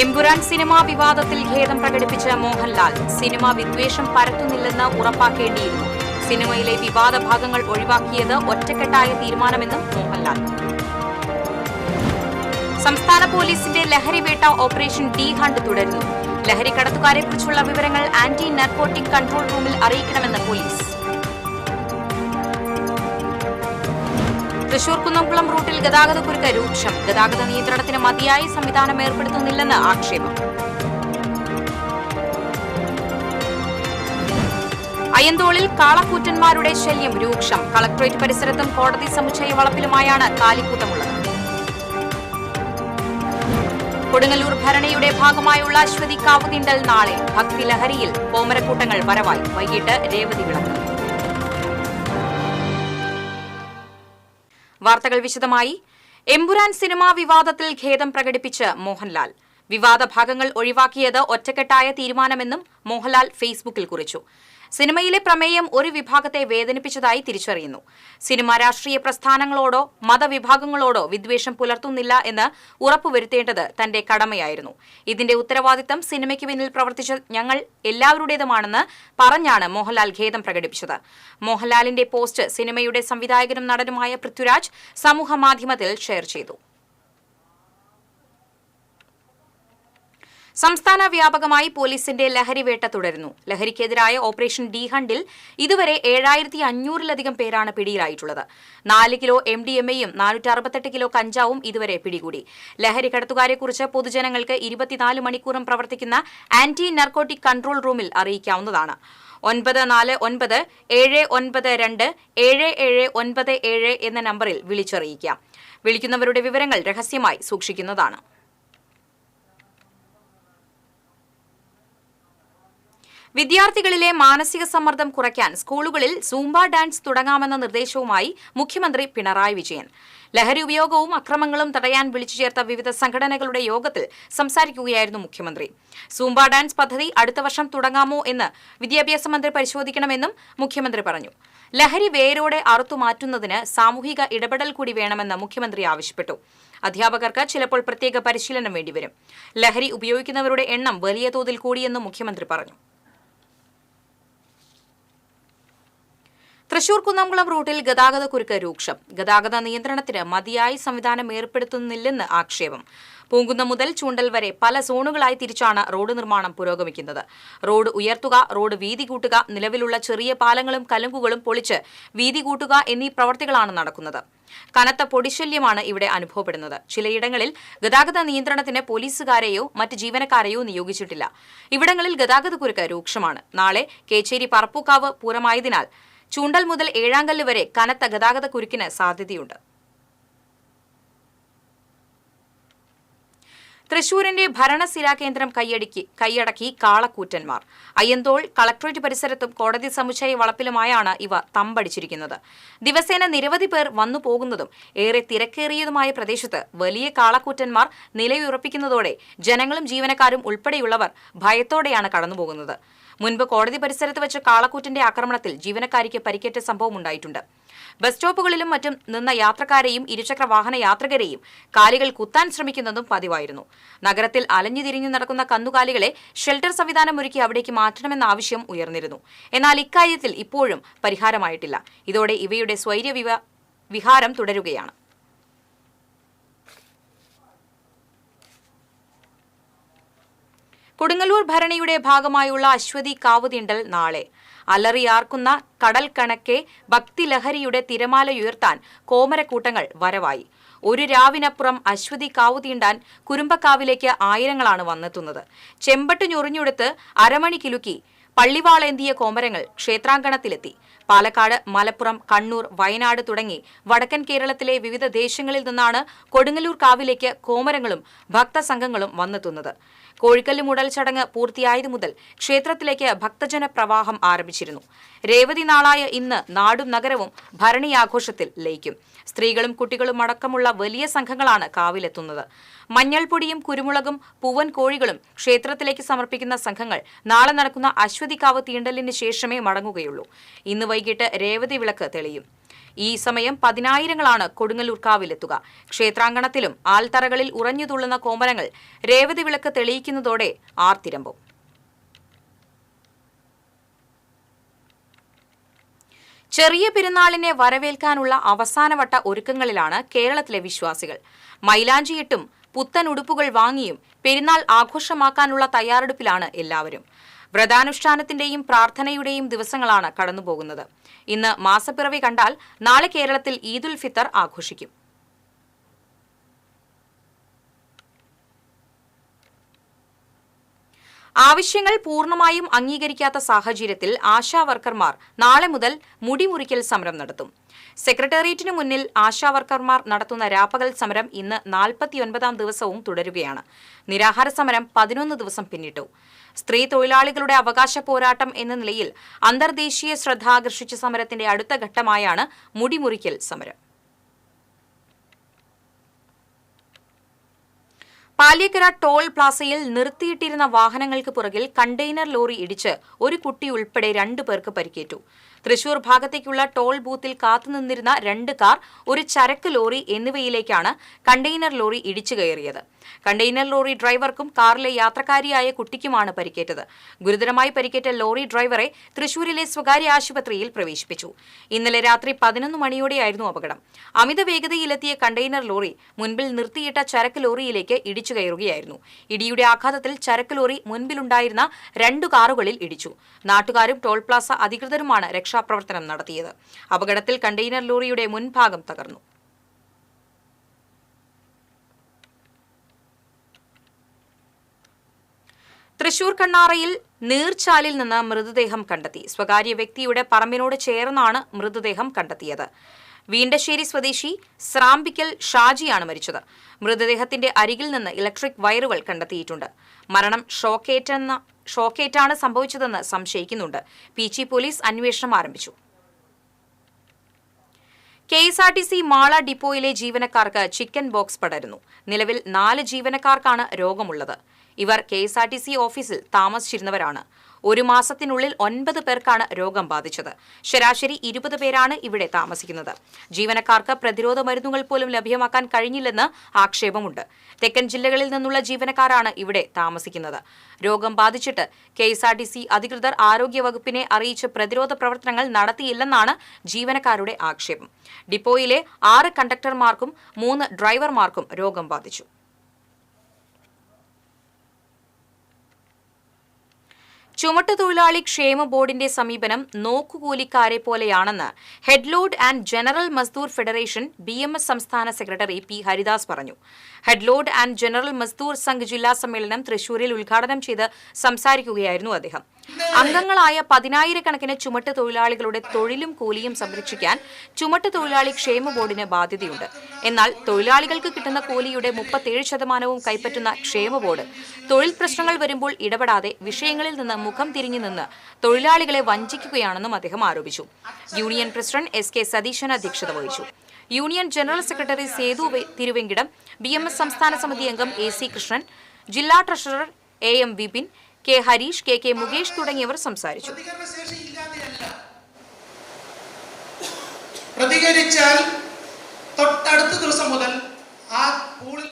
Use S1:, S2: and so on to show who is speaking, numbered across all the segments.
S1: Empuraan cinema വിവാദത്തിൽ ഖേദം പ്രകടിപ്പിച്ച മോഹൻലാൽ സിനിമ വിദ്വേഷം പരത്തുന്നില്ലെന്ന് ഉറപ്പാക്കേണ്ടിയിരുന്നു. സിനിമയിലെ വിവാദ ഭാഗങ്ങൾ ഒഴിവാക്കിയത് ഒറ്റക്കെട്ടായ തീരുമാനമെന്നും മോഹൻലാൽ. സംസ്ഥാന പോലീസിന്റെ ലഹരിവേട്ട ഓപ്പറേഷൻ ഡി ഹണ്ട് തുടരുന്നു. ലഹരി കടത്തുകാരെക്കുറിച്ചുള്ള വിവരങ്ങൾ ആന്റി നാർക്കോട്ടിക് കൺട്രോൾ റൂമിൽ അറിയിക്കണമെന്ന് പോലീസ്. തൃശൂർ കുന്നംകുളം റൂട്ടിൽ ഗതാഗതക്കുരുക്ക് രൂക്ഷം. ഗതാഗത നിയന്ത്രണത്തിന് മതിയായ സംവിധാനം ഏർപ്പെടുത്തുന്നില്ലെന്ന് ആക്ഷേപം. അയ്യന്തോളിൽ കാളക്കൂറ്റന്മാരുടെ ശല്യം രൂക്ഷം. കളക്ടറേറ്റ് പരിസരത്തും കോടതി സമുച്ചയ വളപ്പിലുമായാണ് കാലിക്കൂട്ടമുള്ളത്. കൊടുങ്ങല്ലൂർ ഭരണിയുടെ ഭാഗമായുള്ള അശ്വതി കാവുതീണ്ടൽ നാളെ. ഭക്തിലഹരിയിൽ കോമരക്കൂട്ടങ്ങൾ വരവായി. വൈകിട്ട് രേവതി വിളക്ക്. വാർത്തകൾ വിശദമായി. എമ്പുരാൻ സിനിമാ വിവാദത്തിൽ ഖേദം പ്രകടിപ്പിച്ച് മോഹൻലാൽ. വിവാദ ഭാഗങ്ങൾ ഒഴിവാക്കിയത് ഒറ്റക്കെട്ടായ തീരുമാനമെന്നും മോഹൻലാൽ ഫേസ്ബുക്കിൽ കുറിച്ചു. സിനിമയിലെ പ്രമേയം ഒരു വിഭാഗത്തെ വേദനിപ്പിച്ചതായി തിരിച്ചറിയുന്നു. സിനിമ രാഷ്ട്രീയ പ്രസ്ഥാനങ്ങളോടോ മതവിഭാഗങ്ങളോടോ വിദ്വേഷം പുലർത്തുന്നില്ല എന്ന് ഉറപ്പുവരുത്തേണ്ടത് തന്റെ കടമയായിരുന്നു. ഇതിന്റെ ഉത്തരവാദിത്തം സിനിമയ്ക്ക് പിന്നിൽ പ്രവർത്തിച്ച ഞങ്ങൾ എല്ലാവരുടേതുമാണെന്ന് പറഞ്ഞാണ് മോഹൻലാൽ ഖേദം പ്രകടിപ്പിച്ചത്. മോഹൻലാലിന്റെ പോസ്റ്റ് സിനിമയുടെ സംവിധായകനും നടനുമായ പൃഥ്വിരാജ് സമൂഹമാധ്യമത്തിൽ ഷെയർ ചെയ്തു. സംസ്ഥാന വ്യാപകമായി പോലീസിന്റെ ലഹരിവേട്ട തുടരുന്നു. ലഹരിക്കെതിരായ ഓപ്പറേഷൻ ഡി ഹണ്ടിൽ ഇതുവരെ 7500-ലധികം പേരാണ് പിടിയിലായിട്ടുള്ളത്. 4 കിലോ MDMA-യും 468 കിലോ കഞ്ചാവും ഇതുവരെ പിടികൂടി. ലഹരി കടത്തുകാരെക്കുറിച്ച് പൊതുജനങ്ങൾക്ക് 24 മണിക്കൂറും പ്രവർത്തിക്കുന്ന ആന്റി നാർക്കോട്ടിക് കൺട്രോൾ റൂമിൽ അറിയിക്കാവുന്നതാണ്. 949-792-7797 എന്ന നമ്പറിൽ വിളിച്ചറിയിക്കാം. വിളിക്കുന്നവരുടെ വിവരങ്ങൾ രഹസ്യമായി സൂക്ഷിക്കുന്നതാണ്. വിദ്യാർത്ഥികളിലെ മാനസിക സമ്മർദ്ദം കുറയ്ക്കാൻ സ്കൂളുകളിൽ സൂംബ ഡാൻസ് തുടങ്ങാമെന്ന നിർദ്ദേശവുമായി മുഖ്യമന്ത്രി പിണറായി വിജയൻ. ലഹരി ഉപയോഗവും അക്രമങ്ങളും തടയാൻ വിളിച്ചു ചേർത്ത വിവിധ സംഘടനകളുടെ യോഗത്തിൽ സംസാരിക്കുകയായിരുന്നു മുഖ്യമന്ത്രി. സൂംബ ഡാൻസ് പദ്ധതി അടുത്ത വർഷം തുടങ്ങാമോ എന്ന് വിദ്യാഭ്യാസ മന്ത്രി പരിശോധിക്കണമെന്നും മുഖ്യമന്ത്രി പറഞ്ഞു. ലഹരി വേരോടെ അറുത്തുമാറ്റുന്നതിന് സാമൂഹിക ഇടപെടൽ കൂടി വേണമെന്ന് മുഖ്യമന്ത്രി ആവശ്യപ്പെട്ടു. അധ്യാപകർക്ക് ചിലപ്പോൾ പ്രത്യേക പരിശീലനം വേണ്ടിവരും. ലഹരി ഉപയോഗിക്കുന്നവരുടെ എണ്ണം വലിയ തോതിൽ കൂടിയെന്നും മുഖ്യമന്ത്രി പറഞ്ഞു. തൃശൂർ കുന്നംകുളം റൂട്ടിൽ ഗതാഗതക്കുരുക്ക് രൂക്ഷം. ഗതാഗത നിയന്ത്രണത്തിന് മതിയായ സംവിധാനം ഏർപ്പെടുത്തുന്നില്ലെന്ന് ആക്ഷേപം. പൂങ്കുന്നം മുതൽ ചൂണ്ടൽ വരെ പല സോണുകളായി തിരിച്ചാണ് റോഡ് നിർമ്മാണം പുരോഗമിക്കുന്നത്. റോഡ് ഉയർത്തുക, റോഡ് വീതി കൂട്ടുക, നിലവിലുള്ള ചെറിയ പാലങ്ങളും കലുങ്കുകളും പൊളിച്ച് വീതി കൂട്ടുക എന്നീ പ്രവർത്തികളാണ് നടക്കുന്നത്. കനത്ത പൊടിശല്യമാണ് ഇവിടെ അനുഭവപ്പെടുന്നത്. ചിലയിടങ്ങളിൽ ഗതാഗത നിയന്ത്രണത്തിന് പോലീസുകാരെയോ മറ്റ് ജീവനക്കാരെയോ നിയോഗിച്ചിട്ടില്ല. ഇവിടങ്ങളിൽ ഗതാഗതക്കുരുക്ക് രൂക്ഷമാണ്. നാളെ കേച്ചേരി പറപ്പൂക്കാവ് പൂരമായതിനാൽ ചൂണ്ടൽ മുതൽ ഏഴാങ്കല്ല് വരെ കനത്ത ഗതാഗതക്കുരുക്കിന് സാധ്യതയുണ്ട്. തൃശൂരിന്റെ ഭരണസിരാ കേന്ദ്രം കൈയടക്കി കാളക്കൂറ്റന്മാർ. അയ്യന്തോൾ കളക്ടറേറ്റ് പരിസരത്തും കോടതി സമുച്ചയ വളപ്പിലുമായാണ് ഇവ തമ്പടിച്ചിരിക്കുന്നത്. ദിവസേന നിരവധി പേർ വന്നു പോകുന്നതും ഏറെ തിരക്കേറിയതുമായ പ്രദേശത്ത് വലിയ കാളക്കൂറ്റന്മാർ നിലയുറപ്പിക്കുന്നതോടെ ജനങ്ങളും ജീവനക്കാരും ഉൾപ്പെടെയുള്ളവർ ഭയത്തോടെയാണ് കടന്നുപോകുന്നത്. മുൻപ് കോടതി പരിസരത്ത് വെച്ച് കാളക്കൂറ്റിന്റെ ആക്രമണത്തിൽ ജീവനക്കാരിക്ക് പരിക്കേറ്റ സംഭവമുണ്ടായിട്ടുണ്ട്. ബസ് സ്റ്റോപ്പുകളിലും മറ്റും നിന്ന യാത്രക്കാരെയും ഇരുചക്ര വാഹന യാത്രികരെയും കാലികൾ കുത്താൻ ശ്രമിക്കുന്നതും പതിവായിരുന്നു. നഗരത്തിൽ അലഞ്ഞുതിരിഞ്ഞു നടക്കുന്ന കന്നുകാലികളെ ഷെൽട്ടർ സംവിധാനം ഒരുക്കി അവിടേക്ക് മാറ്റണമെന്ന ആവശ്യം ഉയർന്നിരുന്നു. എന്നാൽ ഇക്കാര്യത്തിൽ ഇപ്പോഴും പരിഹാരമായിട്ടില്ല. ഇതോടെ ഇവയുടെ സ്വൈര്യ വിഹാരം തുടരുകയാണ്. കൊടുങ്ങല്ലൂർ ഭരണിയുടെ ഭാഗമായുള്ള അശ്വതി കാവുതീണ്ടൽ നാളെ. അലറിയാർക്കുന്ന കടൽ കണക്കെ ഭക്തിലഹരിയുടെ തിരമാലയുയർത്താൻ കോമരക്കൂട്ടങ്ങൾ വരവായി. ഒരു രാവിനപ്പുറം അശ്വതി കാവുതീണ്ടാൻ കുരുമ്പക്കാവിലേക്ക് ആയിരങ്ങളാണ് വന്നെത്തുന്നത്. ചെമ്പട്ട് ഞൊറിഞ്ഞെടുത്ത് അരമണി കിലുക്കി പള്ളിവാളേന്തിയ കോമരങ്ങൾ ക്ഷേത്രാങ്കണത്തിലെത്തി. പാലക്കാട്, മലപ്പുറം, കണ്ണൂർ, വയനാട് തുടങ്ങി വടക്കൻ കേരളത്തിലെ വിവിധ ദേശങ്ങളിൽ നിന്നാണ് കൊടുങ്ങല്ലൂർ കാവിലേക്ക് കോമരങ്ങളും ഭക്തസംഘങ്ങളും വന്നെത്തുന്നത്. കോഴിക്കല്ല് മൂടൽ ചടങ്ങ് പൂർത്തിയായതു മുതൽ ക്ഷേത്രത്തിലേക്ക് ഭക്തജന പ്രവാഹം ആരംഭിച്ചിരുന്നു. രേവതി നാളായ ഇന്ന് നാടും നഗരവും ഭരണി ആഘോഷത്തിൽ ലയിക്കും. സ്ത്രീകളും കുട്ടികളും അടക്കമുള്ള വലിയ സംഘങ്ങളാണ് കാവിലെത്തുന്നത്. മഞ്ഞൾപ്പൊടിയും കുരുമുളകും പൂവൻ കോഴികളും ക്ഷേത്രത്തിലേക്ക് സമർപ്പിക്കുന്ന സംഘങ്ങൾ നാളെ നടക്കുന്ന അശ്വതികാവ് തീണ്ടലിന് ശേഷമേ മടങ്ങുകയുള്ളൂ. ഇന്ന് വൈകിട്ട് രേവതി വിളക്ക് തെളിയും. ഈ സമയം പതിനായിരങ്ങളാണ് കൊടുങ്ങല്ലൂർക്കാവിലെത്തുക. ക്ഷേത്രാങ്കണത്തിലും ആൽത്തറകളിൽ ഉറഞ്ഞുതുള്ളുന്ന കോമരങ്ങൾ രേവതി വിളക്ക് തെളിയിക്കുന്നതോടെ ആർത്തിരമ്പും. ചെറിയ പെരുന്നാളിനെ വരവേൽക്കാനുള്ള അവസാനവട്ട ഒരുക്കങ്ങളിലാണ് കേരളത്തിലെ വിശ്വാസികൾ. മൈലാഞ്ചിയിട്ടും പുത്തൻ ഉടുപ്പുകൾ വാങ്ങിയും പെരുന്നാൾ ആഘോഷമാക്കാനുള്ള തയ്യാറെടുപ്പിലാണ് എല്ലാവരും. വ്രതാനുഷ്ഠാനത്തിന്റെയും പ്രാർത്ഥനയുടെയും ദിവസങ്ങളാണ് കടന്നുപോകുന്നത്. ഇന്ന് മാസപ്പിറവി കണ്ടാൽ നാളെ കേരളത്തിൽ ഈദുൽ ഫിത്തർ ആഘോഷിക്കും. ആവശ്യങ്ങൾ പൂർണ്ണമായും അംഗീകരിക്കാത്ത സാഹചര്യത്തിൽ ആശാവർക്കർമാർ നാളെ മുതൽ മുടിമുറിക്കൽ സമരം നടത്തും. സെക്രട്ടേറിയറ്റിനു മുന്നിൽ ആശാവർക്കർമാർ നടത്തുന്ന രാപ്പകൽ സമരം ഇന്ന് 49ാം ദിവസവും തുടരുകയാണ്. നിരാഹാര സമരം 11 ദിവസം പിന്നിട്ടു. സ്ത്രീ തൊഴിലാളികളുടെ അവകാശ പോരാട്ടം എന്ന നിലയിൽ അന്തർദേശീയ ശ്രദ്ധ ആകർഷിച്ച സമരത്തിന്റെ അടുത്ത ഘട്ടമായാണ് മുടിമുറിക്കൽ സമരം. പാലിയക്കര ടോൾ പ്ലാസയിൽ നിർത്തിയിട്ടിരുന്ന വാഹനങ്ങൾക്ക് പുറകിൽ കണ്ടെയ്നർ ലോറി ഇടിച്ച് ഒരു കുട്ടി ഉൾപ്പെടെ 2 പേർക്ക് പരിക്കേറ്റു. തൃശൂർ ഭാഗത്തേക്കുള്ള ടോൾ ബൂത്തിൽ കാത്തുനിന്നിരുന്ന 2 കാർ, ഒരു ചരക്ക് ലോറി എന്നിവയിലേക്കാണ് കണ്ടെയ്നർ ലോറി ഇടിച്ചു കയറിയത്. കണ്ടെയ്നർ ലോറി ഡ്രൈവർക്കും കാറിലെ യാത്രക്കാരിയായ കുട്ടിക്കുമാണ് പരിക്കേറ്റത്. ഗുരുതരമായി പരിക്കേറ്റ ലോറി ഡ്രൈവറെ തൃശൂരിലെ സ്വകാര്യ ആശുപത്രിയിൽ പ്രവേശിപ്പിച്ചു. ഇന്നലെ രാത്രി 11 മണിയോടെയായിരുന്നു അപകടം. അമിത വേഗതയിലെത്തിയ കണ്ടെയ്നർ ലോറി മുൻപിൽ നിർത്തിയിട്ട ചരക്ക് ലോറിയിലേക്ക് ഇടിച്ചു കയറുകയായിരുന്നു. ഇടിയുടെ ആഘാതത്തിൽ ചരക്ക് ലോറി മുൻപിലുണ്ടായിരുന്ന 2 കാറുകളിൽ ഇടിച്ചു. നാട്ടുകാരും ടോൾ പ്ലാസ അധികൃതരുമാണ് രക്ഷാപ്രവർത്തനം നടത്തിയത്. അപകടത്തിൽ കണ്ടെയ്നർ ലോറിയുടെ മുൻഭാഗം തകർന്നു. തൃശൂർ കണ്ണാറയിൽ നീർച്ചാലിൽ നിന്ന് മൃതദേഹം കണ്ടെത്തി. സ്വകാര്യ വ്യക്തിയുടെ പറമ്പിനോട് ചേർന്നാണ് മൃതദേഹം കണ്ടെത്തിയത്. വീണ്ടശ്ശേരി സ്വദേശി സ്രാമ്പിക്കൽ ഷാജിയാണ് മരിച്ചത്. മൃതദേഹത്തിന്റെ അരികിൽ നിന്ന് ഇലക്ട്രിക് വയറുകൾ കണ്ടെത്തിയിട്ടുണ്ട്. മരണം ഷോക്കേറ്റാണ് സംഭവിച്ചതെന്ന് സംശയിക്കുന്നുണ്ട്. പീച്ചി പോലീസ് അന്വേഷണം ആരംഭിച്ചു. KSRTC മാള ഡിപ്പോയിലെ ജീവനക്കാർക്ക് ചിക്കൻ ബോക്സ് പടരുന്നു. നിലവിൽ 4 ജീവനക്കാർക്കാണ് രോഗമുള്ളത്. ഇവർ KSRTC ഓഫീസിൽ താമസിച്ചിരുന്നവരാണ്. 1 മാസത്തിനുള്ളിൽ 9 പേർക്കാണ് രോഗം ബാധിച്ചത്. ശരാശരി 20 പേരാണ് ഇവിടെ താമസിക്കുന്നത്. ജീവനക്കാർക്ക് പ്രതിരോധ മരുന്നുകൾ പോലും ലഭ്യമാക്കാൻ കഴിഞ്ഞില്ലെന്ന് ആക്ഷേപമുണ്ട്. തെക്കൻ ജില്ലകളിൽ നിന്നുള്ള ജീവനക്കാരാണ് ഇവിടെ താമസിക്കുന്നത്. രോഗം ബാധിച്ചിട്ട് KSRTC അധികൃതർ ആരോഗ്യവകുപ്പിനെ അറിയിച്ച് പ്രതിരോധ പ്രവർത്തനങ്ങൾ നടത്തിയില്ലെന്നാണ് ജീവനക്കാരുടെ ആക്ഷേപം. ഡിപ്പോയിലെ 6 കണ്ടക്ടർമാർക്കും 3 ഡ്രൈവർമാർക്കും രോഗം ബാധിച്ചു. ചുമട്ടുതൊഴിലാളി ക്ഷേമ ബോർഡിന്റെ സമീപനം നോക്കുകൂലിക്കാരെ പോലെയാണെന്ന് head load and general Mazdoor federation BMS സംസ്ഥാന സെക്രട്ടറി P. ഹരിദാസ് പറഞ്ഞു. ഹെഡ്ലോഡ് ആൻഡ് ജനറൽ മസ്ദൂർ സംഘ് ജില്ലാ സമ്മേളനം തൃശൂരിൽ ഉദ്ഘാടനം ചെയ്ത് സംസാരിക്കുകയായിരുന്നു അദ്ദേഹം. അംഗങ്ങളായ 10,000-കണക്കിന് ചുമട്ടുതൊഴിലാളികളുടെ തൊഴിലും കൂലിയും സംരക്ഷിക്കാൻ ചുമട്ടുതൊഴിലാളി ക്ഷേമ ബോർഡിന് ബാധ്യതയുണ്ട്. എന്നാൽ തൊഴിലാളികൾക്ക് കിട്ടുന്ന കൂലിയുടെ 37% കൈപ്പറ്റുന്ന ക്ഷേമ ബോർഡ് തൊഴിൽ പ്രശ്നങ്ങൾ വരുമ്പോൾ ഇടപെടാതെ വിഷയങ്ങളിൽ നിന്ന് മുഖം തിരിഞ്ഞു നിന്ന് തൊഴിലാളികളെ വഞ്ചിക്കുകയാണെന്നും അദ്ദേഹം ആരോപിച്ചു. യൂണിയൻ പ്രസിഡന്റ് SK സതീശൻ അധ്യക്ഷത വഹിച്ചു. Union general secretary Sethu Thiruvenkitam, BMS സംസ്ഥാന സമിതി അംഗം AC കൃഷ്ണൻ, ജില്ലാ treasurer AM Vipin, K. Harish, KK Mukesh തുടങ്ങിയവർ സംസാരിച്ചു.
S2: പ്രതികരിച്ചാൽ തൊട്ടടുത്ത ദിവസം മുതൽ ആ പൂളിൽ.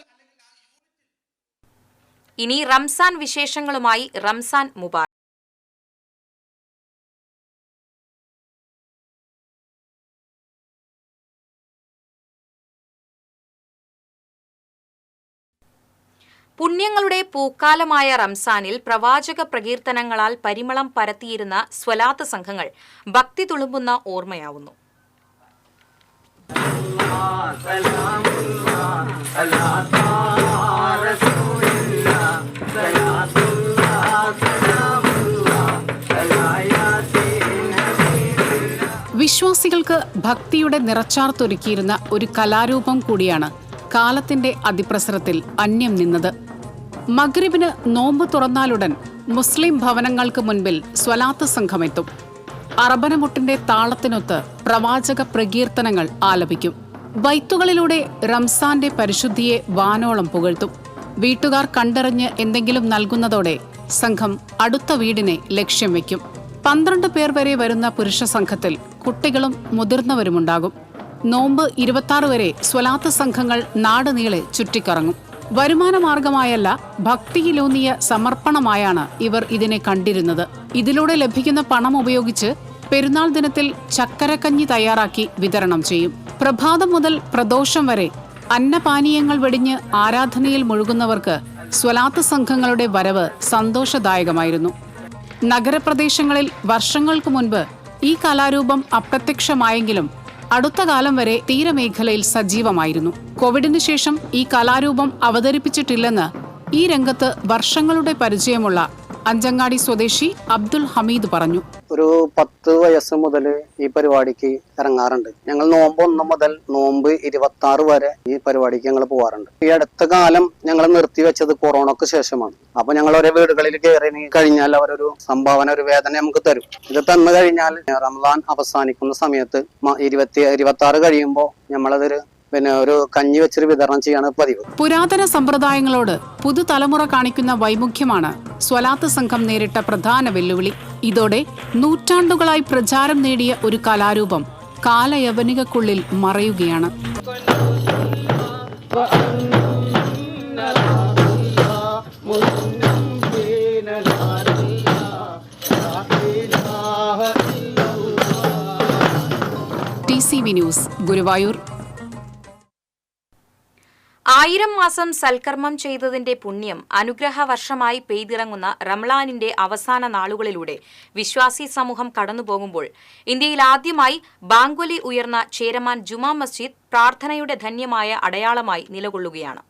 S1: ഇനി റംസാൻ വിശേഷങ്ങളുമായി റംസാൻ മുബാറക്. പുണ്യങ്ങളുടെ പൂക്കാലമായ റംസാനിൽ പ്രവാചക പ്രകീർത്തനങ്ങളാൽ പരിമളം പരത്തിയിരുന്ന സ്വലാത്ത് സംഘങ്ങൾ ഭക്തി തുളുമ്പുന്ന ഓർമ്മയാവുന്നു.
S3: വിശ്വാസികൾക്ക് ഭക്തിയുടെ നിറച്ചാർത്തൊരുക്കിയിരുന്ന ഒരു കലാരൂപം കൂടിയാണ് കാലത്തിന്റെ അതിപ്രസരത്തിൽ അന്യം നിന്നത്. മഗ്രിബിന് നോമ്പ് തുറന്നാലുടൻ മുസ്ലിം ഭവനങ്ങൾക്ക് മുൻപിൽ സ്വലാത്ത് സംഘമെത്തും. അറബനമുട്ടിന്റെ താളത്തിനൊത്ത് പ്രവാചക പ്രകീർത്തനങ്ങൾ ആലപിക്കും. ബൈത്തുകളിലൂടെ റംസാന്റെ പരിശുദ്ധിയെ വാനോളം പുകഴ്ത്തും. വീട്ടുകാർ കണ്ടറിഞ്ഞ് എന്തെങ്കിലും നൽകുന്നതോടെ സംഘം അടുത്ത വീടിനെ ലക്ഷ്യം വയ്ക്കും. 12 പേർ വരെ വരുന്ന പുരുഷ സംഘത്തിൽ കുട്ടികളും മുതിർന്നവരുമുണ്ടാകും. നോമ്പ് 26 വരെ സ്വലാത്ത് സംഘങ്ങൾ നാടുനീളെ ചുറ്റിക്കറങ്ങും. വരുമാന മാർഗമായല്ല, ഭക്തിയിലൂന്നിയ സമർപ്പണമായാണ് ഇവർ ഇതിനെ കണ്ടിരുന്നത്. ഇതിലൂടെ ലഭിക്കുന്ന പണം ഉപയോഗിച്ച് പെരുന്നാൾ ദിനത്തിൽ ചക്കരക്കഞ്ഞി തയ്യാറാക്കി വിതരണം ചെയ്യും. പ്രഭാതം മുതൽ പ്രദോഷം വരെ അന്നപാനീയങ്ങൾ വെടിഞ്ഞ് ആരാധനയിൽ മുഴുകുന്നവർക്ക് സ്വലാത്ത് സംഘങ്ങളുടെ വരവ് സന്തോഷദായകമായിരുന്നു. നഗരപ്രദേശങ്ങളിൽ വർഷങ്ങൾക്ക് മുൻപ് ഈ കലാരൂപം അപ്രത്യക്ഷമായെങ്കിലും അടുത്ത കാലം വരെ തീരമേഖലയിൽ സജീവമായിരുന്നു. കോവിഡിന് ശേഷം ഈ കലാരൂപം അവതരിപ്പിച്ചിട്ടില്ലെന്ന് ഈ രംഗത്ത് വർഷങ്ങളുടെ പരിചയമുള്ള അഞ്ചങ്ങാടി സ്വദേശി അബ്ദുൽ ഹമീദ് പറഞ്ഞു.
S4: ഒരു 10 വയസ്സ് മുതൽ ഈ പരിപാടിക്ക് ഇറങ്ങാറുണ്ട്. ഞങ്ങൾ നോമ്പ് 1 മുതൽ നോമ്പ് 26 വരെ ഈ പരിപാടിക്ക് ഞങ്ങൾ പോവാറുണ്ട്. ഈ അടുത്ത കാലം ഞങ്ങൾ നിർത്തിവെച്ചത് കൊറോണക്ക് ശേഷമാണ്. അപ്പൊ ഞങ്ങൾ ഓരോ വീടുകളിൽ കയറി കഴിഞ്ഞാൽ അവരൊരു സംഭാവന, ഒരു വേദന നമുക്ക് തരും. ഇത് തന്നു കഴിഞ്ഞാൽ റമദാൻ അവസാനിക്കുന്ന സമയത്ത് 26 കഴിയുമ്പോൾ നമ്മളതൊരു ഒരു കഞ്ഞി വെച്ചൊരു വിതരണം ചെയ്യാണ് പതിവ്.
S3: പുരാതന സമ്പ്രദായങ്ങളോട് പുതുതലമുറ കാണിക്കുന്ന വൈമുഖ്യമാണ് സ്വലാത്ത് സംഘം നേരിട്ട പ്രധാന വെല്ലുവിളി. ഇതോടെ നൂറ്റാണ്ടുകളായി പ്രചാരം നേടിയ ഒരു കലാരൂപം കാലയവനികക്കുള്ളിൽ മറയുകയാണ്. TCV news, Guruvayur.
S1: 1000 മാസം സൽക്കർമ്മം ചെയ്തതിന്റെ പുണ്യം അനുഗ്രഹ വർഷമായി പെയ്തിറങ്ങുന്ന റംളാനിന്റെ അവസാന നാളുകളിലൂടെ വിശ്വാസി സമൂഹം കടന്നുപോകുമ്പോൾ ഇന്ത്യയിൽ ആദ്യമായി ബാങ്കൊലി ഉയർന്ന ചേരമാൻ ജുമാ മസ്ജിദ് പ്രാർത്ഥനയുടെ ധന്യമായ അടയാളമായി നിലകൊള്ളുകയാണ്.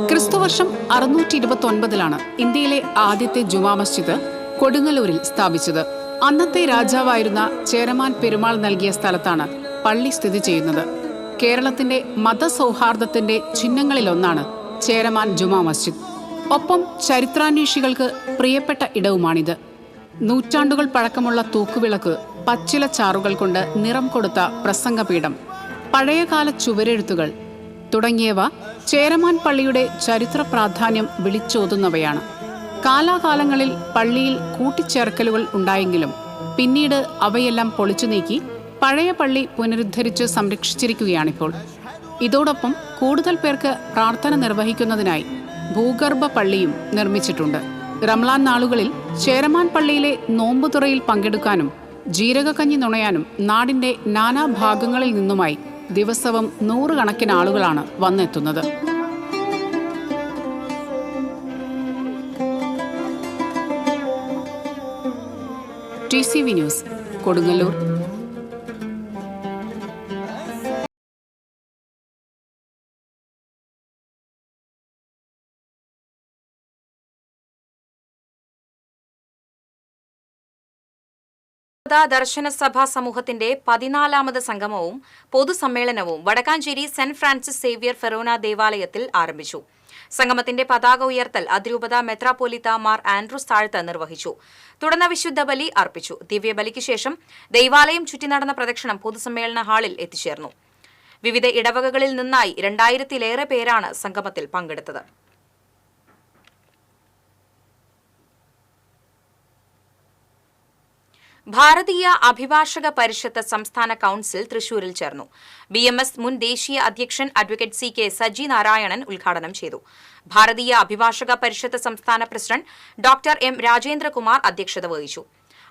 S3: ക്രിസ്തുവർഷം 629 ഇന്ത്യയിലെ ആദ്യത്തെ ജുമാ മസ്ജിദ് കൊടുങ്ങല്ലൂരിൽ സ്ഥാപിച്ചത്. അന്നത്തെ രാജാവായിരുന്ന ചേരമാൻ പെരുമാൾ നൽകിയ സ്ഥലത്താണ് പള്ളി സ്ഥിതി ചെയ്യുന്നത്. കേരളത്തിന്റെ മതസൗഹാർദ്ദത്തിന്റെ ചിഹ്നങ്ങളിലൊന്നാണ് ചേരമാൻ ജുമാ മസ്ജിദ്. ഒപ്പം ചരിത്രാന്വേഷികൾക്ക് പ്രിയപ്പെട്ട ഇടവുമാണിത്. നൂറ്റാണ്ടുകൾ പഴക്കമുള്ള തൂക്കുവിളക്ക്, പച്ചില ചാറുകൾ കൊണ്ട് നിറം കൊടുത്ത പ്രസംഗപീഠം, പഴയകാല ചുവരെഴുത്തുകൾ തുടങ്ങിയവ ചേരമാൻ പള്ളിയുടെ ചരിത്ര പ്രാധാന്യം വിളിച്ചോതുന്നവയാണ്. കാലാകാലങ്ങളിൽ പള്ളിയിൽ കൂട്ടിച്ചേർക്കലുകൾ ഉണ്ടായെങ്കിലും പിന്നീട് അവയെല്ലാം പൊളിച്ചു നീക്കി പഴയ പള്ളി പുനരുദ്ധരിച്ച് സംരക്ഷിച്ചിരിക്കുകയാണിപ്പോൾ. ഇതോടൊപ്പം കൂടുതൽ പേർക്ക് പ്രാർത്ഥന നിർവഹിക്കുന്നതിനായി ഭൂഗർഭ പള്ളിയും നിർമ്മിച്ചിട്ടുണ്ട്. റംളാൻ നാളുകളിൽ ചേരമാൻ പള്ളിയിലെ നോമ്പുതുറയിൽ പങ്കെടുക്കാനും ജീരകക്കഞ്ഞി നുണയാനും നാടിന്റെ നാനാഭാഗങ്ങളിൽ നിന്നുമായി ദിവസവും 100 കണക്കിന് ആളുകളാണ് വന്നെത്തുന്നത്. TCV news, Kodungallur.
S1: ദർശന സഭാ സമൂഹത്തിന്റെ 14ാമത് സംഗമവും പൊതുസമ്മേളനവും Vadakkanchery saint Francis Xavier forane ദേവാലയത്തിൽ ആരംഭിച്ചു. സംഗമത്തിന്റെ പതാക ഉയർത്തൽ അതിരൂപത മെത്രാപ്പോലിത്ത മാർ ആൻഡ്രൂസ് താഴത്ത് നിർവഹിച്ചു. തുടർന്ന് വിശുദ്ധ ബലി അർപ്പിച്ചു. ദിവ്യബലിക്ക് ശേഷം ദൈവാലയം ചുറ്റി നടന്ന പ്രദക്ഷിണം പൊതുസമ്മേളന ഹാളിൽ എത്തിച്ചേർന്നു. വിവിധ ഇടവകകളിൽ നിന്നായി 2000-ലേറെ പേരാണ് സംഗമത്തിൽ പങ്കെടുത്തത്. ഭാരതീയ അഭിഭാഷക പരിഷത്ത് സംസ്ഥാന കൌൺസിൽ തൃശൂരിൽ ചേർന്നു. BMS മുൻ ദേശീയ അധ്യക്ഷൻ അഡ്വക്കേറ്റ് CK സജി നാരായണൻ ഉദ്ഘാടനം ചെയ്തു. ഭാരതീയ അഭിഭാഷക പരിഷത്ത് സംസ്ഥാന പ്രസിഡന്റ് ഡോക്ടർ M രാജേന്ദ്രകുമാർ അധ്യക്ഷത വഹിച്ചു.